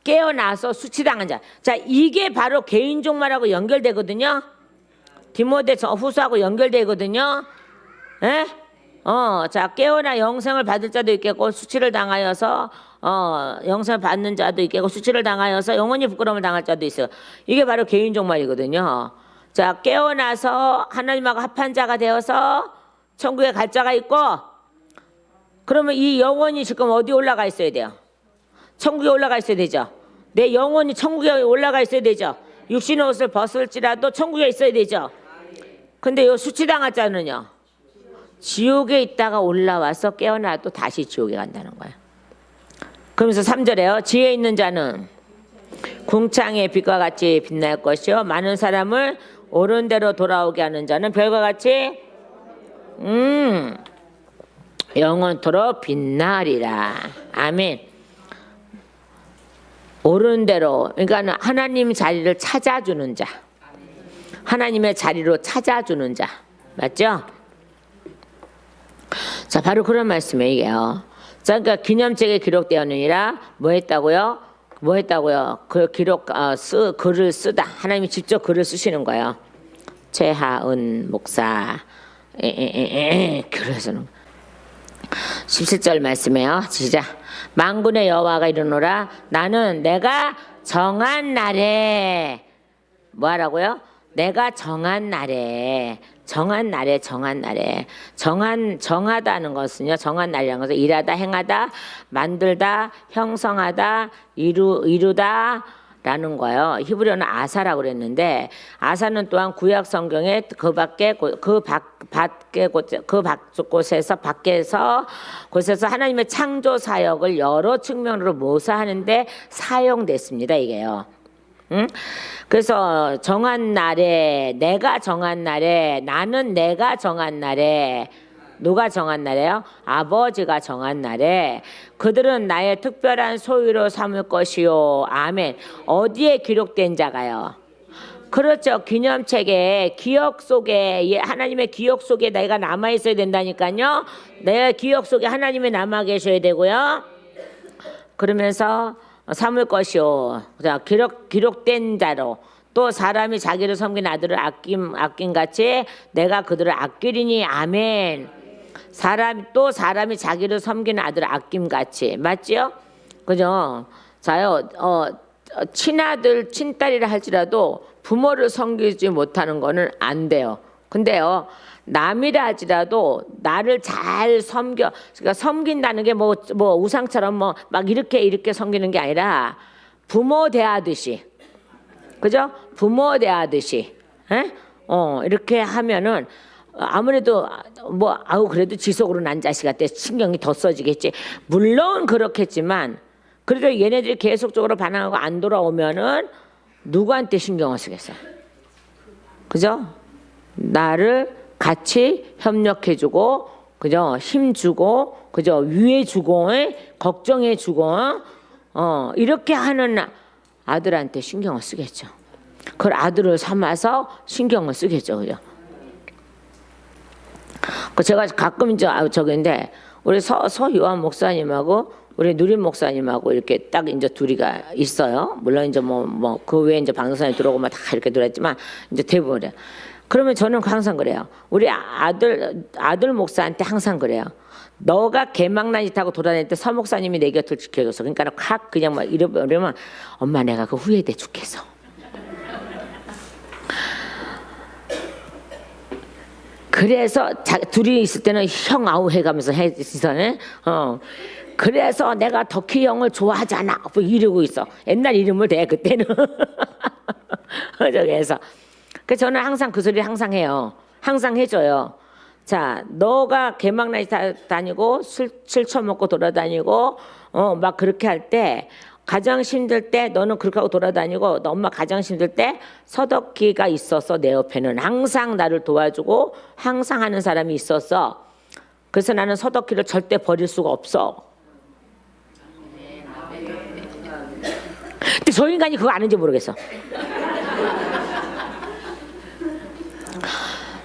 깨어나서 수치당한 자. 자, 이게 바로 개인종말하고 연결되거든요. 디모데 후서하고 연결되거든요. 예? 자, 깨어나 영생을 받을 자도 있겠고 수치를 당하여서 영생을 받는 자도 있겠고 수치를 당하여서 영원히 부끄러움을 당할 자도 있어요. 이게 바로 개인종말이거든요. 자, 깨어나서 하나님하고 합한 자가 되어서 천국에 갈 자가 있고, 그러면 이 영혼이 지금 어디 올라가 있어야 돼요? 천국에 올라가 있어야 되죠. 내 영혼이 천국에 올라가 있어야 되죠. 육신의 옷을 벗을지라도 천국에 있어야 되죠. 근데 이 수치당할 자는요, 지옥에 있다가 올라와서 깨어나도 다시 지옥에 간다는 거예요. 그러면서 3절에요. 지혜 있는 자는 궁창의 빛과 같이 빛날 것이요 많은 사람을 옳은 대로 돌아오게 하는 자는 별과 같이 영원토록 빛나리라. 아멘. 옳은 대로, 그러니까 하나님 자리를 찾아주는 자, 하나님의 자리로 찾아주는 자, 맞죠? 자, 바로 그런 말씀이에요. 이게요. 자, 그러니까 기념책에 기록되었느니라 뭐 했다고요? 그 글을 쓰다. 하나님이 직접 글을 쓰시는 거예요. 최하은 목사. 글을 쓰는. 17절 말씀이에요. 시작. 만군의 여호와가 이르노라 나는 내가 정한 날에 뭐 하라고요? 내가 정한 날에 정하다는 것은요, 정한 날이라는 것은 일하다, 행하다, 만들다, 형성하다, 이루다 라는 거예요. 히브리어는 아사라고 그랬는데 아사는 또한 구약 성경에 그 곳에서 하나님의 창조 사역을 여러 측면으로 묘사하는데 사용됐습니다. 이게요. 그래서 정한 날에, 내가 정한 날에, 나는 내가 정한 날에, 누가 정한 날에요? 아버지가 정한 날에 그들은 나의 특별한 소유로 삼을 것이요. 아멘. 어디에 기록된 자가요? 그렇죠. 기념책에 기억 속에, 하나님의 기억 속에 내가 남아 있어야 된다니까요. 내 기억 속에 하나님이 남아 계셔야 되고요. 그러면서 삼을 것이요. 기록된 자로 또 사람이 자기를 섬긴 아들을 아낀 같이 내가 그들을 아끼리니. 아멘. 사람이 자기를 섬기는 아들을 아낌같이. 맞지요? 그죠? 자요, 친아들, 친딸이라 할지라도 부모를 섬기지 못하는 거는 안 돼요. 근데요, 남이라 할지라도 나를 잘 섬겨. 그러니까 섬긴다는 게 뭐 우상처럼 뭐 막 이렇게 섬기는 게 아니라 부모 대하듯이. 그죠? 부모 대하듯이. 에? 이렇게 하면은 아무래도 그래도 지속으로 난 자식한테 신경이 더 써지겠지. 물론 그렇겠지만 그래도 얘네들이 계속적으로 반항하고 안 돌아오면은 누구한테 신경을 쓰겠어? 그죠? 나를 같이 협력해주고, 그죠? 힘주고, 그죠? 위해주고, 걱정해주고, 이렇게 하는 아들한테 신경을 쓰겠죠. 그걸 아들을 삼아서 신경을 쓰겠죠, 그죠? 제가 가끔 이제 저기인데 우리 서유한 목사님하고 우리 누림 목사님하고 이렇게 딱 이제 둘이가 있어요. 물론 이제 그 외에 이제 방송사님 들어오고 막 다 이렇게 들어왔지만 이제 대부분이에요. 그러면 저는 항상 그래요. 우리 아들 목사한테 항상 그래요. 너가 개망난 짓 하고 돌아다닐 때 서 목사님이 내 곁을 지켜줘서, 그러니까 확 그냥 막 이러면 엄마 내가 그 후회돼 죽겠어. 그래서 둘이 있을 때는 형 아우 해가면서 해지선에 그래서 내가 덕희 형을 좋아하잖아 뭐 이러고 있어. 옛날 이름을 대 그때는. 그래서 저는 항상 그 소리 항상 해요. 항상 해줘요. 자, 너가 개막날 다니고 술 처먹고 돌아다니고 막 그렇게 할 때, 가장 힘들 때 너는 그렇게 하고 돌아다니고, 너 엄마 가장 힘들 때 서덕희가 있었어. 내 옆에는 항상 나를 도와주고 항상 하는 사람이 있었어. 그래서 나는 서덕희를 절대 버릴 수가 없어. 근데 저 인간이 그거 아는지 모르겠어.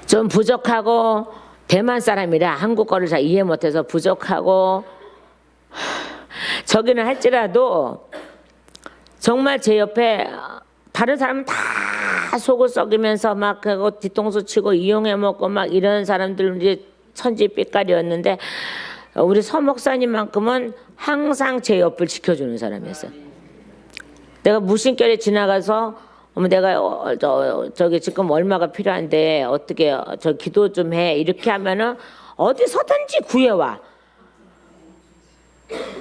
좀 부족하고 대만 사람이라 한국 거를 잘 이해 못해서 부족하고 저기는 할지라도 정말 제 옆에 다른 사람은 다 속을 썩이면서 막 그거 뒤통수 치고 이용해 먹고 막 이런 사람들 이제 천지빛깔이었는데, 우리 서 목사님만큼은 항상 제 옆을 지켜주는 사람이었어요. 내가 무심결에 지나가서 내가 저기 지금 얼마가 필요한데 어떻게 저 기도 좀 해 이렇게 하면은 어디서든지 구해와.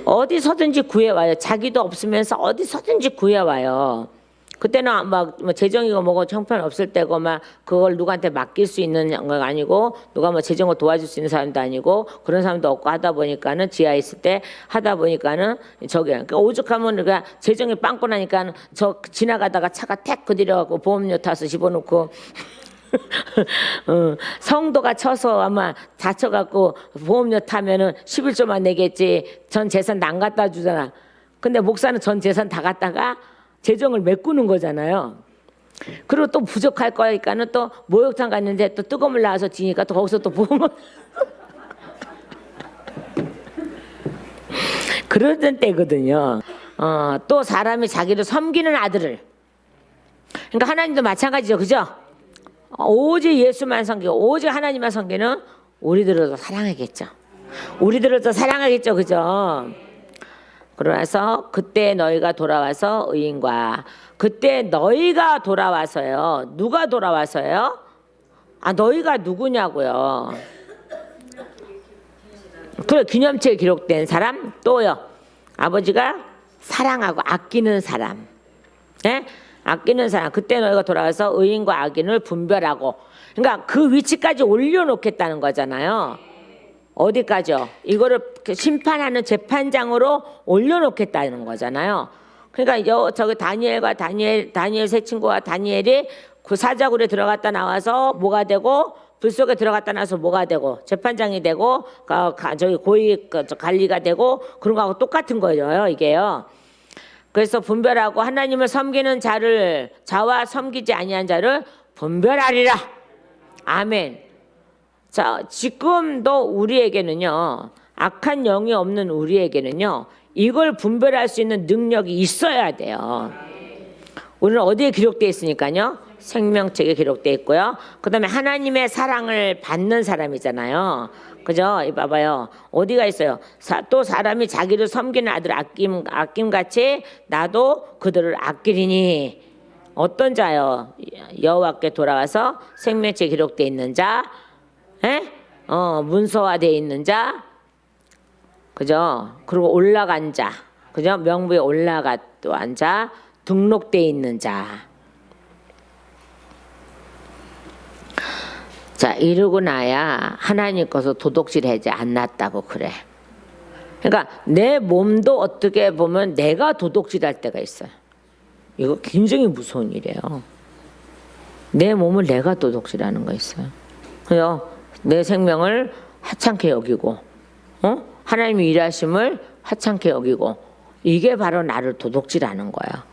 어디서든지 구해와요. 자기도 없으면서 어디서든지 구해와요. 그때는 막 재정이고 뭐고 형편 없을 때고 막 그걸 누구한테 맡길 수 있는 건 아니고, 누가 뭐 재정을 도와줄 수 있는 사람도 아니고 그런 사람도 없고 하다 보니까는 지하에 있을 때 하다 보니까는 저기 그러니까 오죽하면 그러니까 재정이 빵꾸 나니까 저 지나가다가 차가 택 그들여갖고 보험료 타서 집어넣고 성도가 쳐서 아마 다쳐갖고 보험료 타면은 11조만 내겠지. 전 재산 안 갖다 주잖아. 근데 목사는 전 재산 다 갖다가 재정을 메꾸는 거잖아요. 그리고 또 부족할 거니까는 또 목욕탕 갔는데 또 뜨거운 물 나와서 지니까 또 거기서 또 보험을 그러던 때거든요. 또 사람이 자기를 섬기는 아들을, 그러니까 하나님도 마찬가지죠, 그죠? 오직 예수만 섬기고 오직 하나님만 섬기는 우리들을 더 사랑하겠죠. 우리들을 더 사랑하겠죠, 그죠? 그러나서 그때 너희가 돌아와서 의인과, 그때 너희가 돌아와서요. 누가 돌아와서요? 너희가 누구냐고요. 그래, 기념체에 기록된 사람, 또요. 아버지가 사랑하고 아끼는 사람. 예? 아끼는 사람. 그때 너희가 돌아와서 의인과 악인을 분별하고, 그러니까 그 위치까지 올려놓겠다는 거잖아요. 어디까지요? 이거를 심판하는 재판장으로 올려놓겠다는 거잖아요. 그러니까 저기 다니엘 세 친구와 다니엘이 그 사자굴에 들어갔다 나와서 뭐가 되고, 불 속에 들어갔다 나와서 뭐가 되고, 재판장이 되고, 저기 고위 관리가 되고, 그런 거하고 똑같은 거예요, 이게요. 그래서 분별하고 하나님을 섬기는 자와 섬기지 아니한 자를 분별하리라. 아멘. 자, 지금도 우리에게는요, 악한 영이 없는 우리에게는요, 이걸 분별할 수 있는 능력이 있어야 돼요. 우리는 어디에 기록되어 있으니까요? 생명책에 기록되어 있고요. 그 다음에 하나님의 사랑을 받는 사람이잖아요. 그죠? 이 봐봐요. 어디가 있어요? 또 사람이 자기를 섬기는 아들 아낌같이 나도 그들을 아끼리니. 어떤 자요? 여호와께 돌아와서 생명책에 기록되어 있는 자, 문서화되어 있는 자, 그죠? 그리고 올라간 자, 그죠? 명부에 올라간 자, 등록되어 있는 자. 자, 이러고 나야 하나님 것을 도둑질하지 않았다고 그래. 그러니까 내 몸도 어떻게 보면 내가 도둑질할 때가 있어요. 이거 굉장히 무서운 일이에요. 내 몸을 내가 도둑질하는 거 있어요. 그래서 내 생명을 하찮게 여기고, 하나님의 일하심을 하찮게 여기고, 이게 바로 나를 도둑질하는 거야.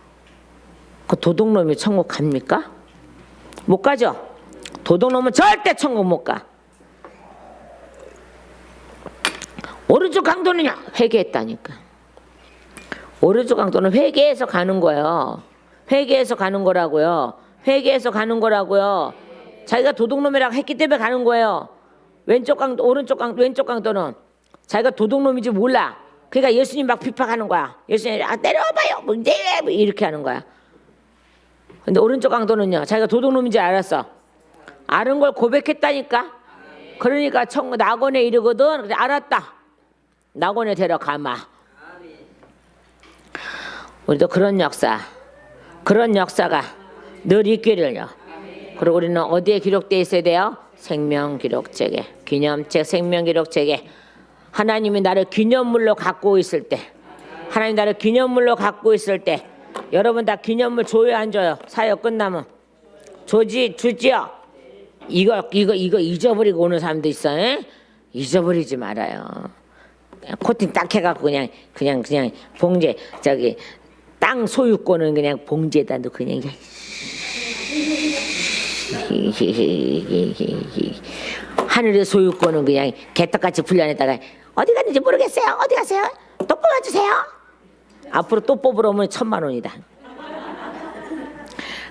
그 도둑놈이 천국 갑니까? 못 가죠. 도둑놈은 절대 천국 못 가. 오른쪽 강도는요, 회개했다니까. 오른쪽 강도는 회개해서 가는 거예요. 회개해서 가는 거라고요. 회개해서 가는 거라고요. 자기가 도둑놈이라고 했기 때문에 가는 거예요. 왼쪽 강도는 자기가 도둑놈인지 몰라. 그러니까 예수님 막 비판하는 거야. 예수님 내려와봐요. 뭐 이렇게 하는 거야. 근데 오른쪽 강도는요, 자기가 도둑놈인지 알았어. 아는 걸 고백했다니까. 그러니까 낙원에 이르거든. 그래, 알았다. 낙원에 데려가마. 우리도 그런 역사가 늘 있기를요. 그리고 우리는 어디에 기록되어 있어야 돼요? 생명기록책에, 기념책, 생명기록책에. 하나님이 나를 기념물로 갖고 있을 때, 하나님 나를 기념물로 갖고 있을 때, 여러분 다 기념물 줘요, 안 줘요? 사역 끝나면 주지요. 이거 잊어버리고 오는 사람도 있어. 잊어버리지 말아요. 코팅 딱 해갖고 그냥 봉제, 땅 소유권은 그냥 봉지에다 넣고 그냥 하늘의 소유권은 그냥 개떡같이 분란했다가 어디 갔는지 모르겠어요. 어디 가세요? 또 뽑아주세요. 앞으로 또 뽑으러 오면 1,000,000원이다.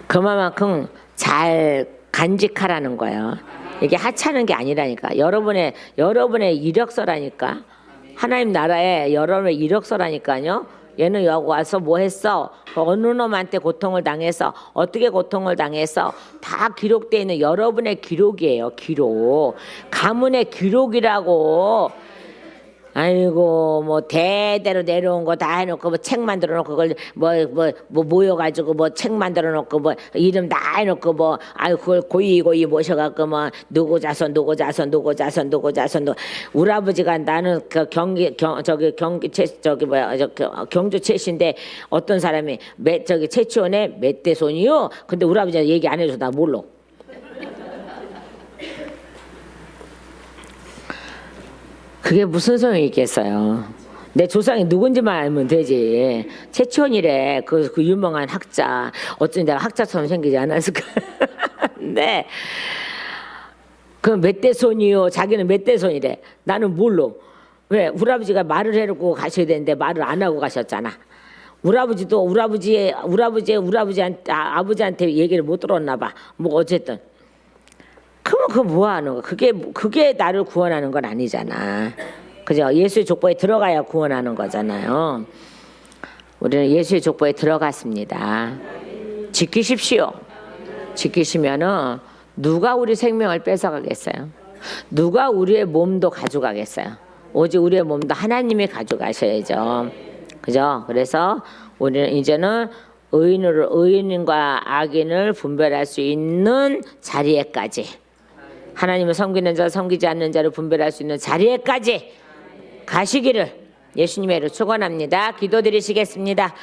그만큼 잘 간직하라는 거예요. 이게 하찮은 게 아니라니까. 여러분의 이력서라니까. 하나님 나라에 여러분의 이력서라니까요. 얘는 여기 와서 뭐 했어? 어느 놈한테 고통을 당해서 어떻게 고통을 당해서 다 기록되어 있는 여러분의 기록이에요. 기록. 가문의 기록이라고. 아이고 뭐 대대로 내려온 거 다 해놓고 뭐 책 만들어 놓고 그걸 뭐 모여가지고 뭐 책 만들어 놓고 뭐 이름 다 해놓고 뭐 아유 그걸 고이 모셔갖고 뭐 누구 자손 우리 아버지가 나는 그 경주 채시인데 어떤 사람이 채치원의 멧돼손이요. 근데 우리 아버지가 얘기 안 해줘서 나 몰라. 그게 무슨 소용이 있겠어요. 내 조상이 누군지만 알면 되지. 채치원이래. 그 유명한 학자. 어쩐지 내가 학자처럼 생기지 않았을까. 네. 그 멧돼손이요. 자기는 멧돼손이래. 나는 몰라. 왜? 우리 아버지가 말을 해놓고 가셔야 되는데 말을 안 하고 가셨잖아. 우리 아버지도 우리 아버지한테 얘기를 못 들었나 봐. 뭐 어쨌든. 그러면 그거 뭐 하는 거? 그게 나를 구원하는 건 아니잖아. 그죠? 예수의 족보에 들어가야 구원하는 거잖아요. 우리는 예수의 족보에 들어갔습니다. 지키십시오. 지키시면은 누가 우리 생명을 뺏어가겠어요? 누가 우리의 몸도 가져가겠어요? 오직 우리의 몸도 하나님이 가져가셔야죠. 그죠? 그래서 우리는 이제는 의인과 악인을 분별할 수 있는 자리에까지, 하나님을 섬기는 자, 섬기지 않는 자를 분별할 수 있는 자리에까지 가시기를 예수님의 이름으로 축원합니다. 기도드리시겠습니다.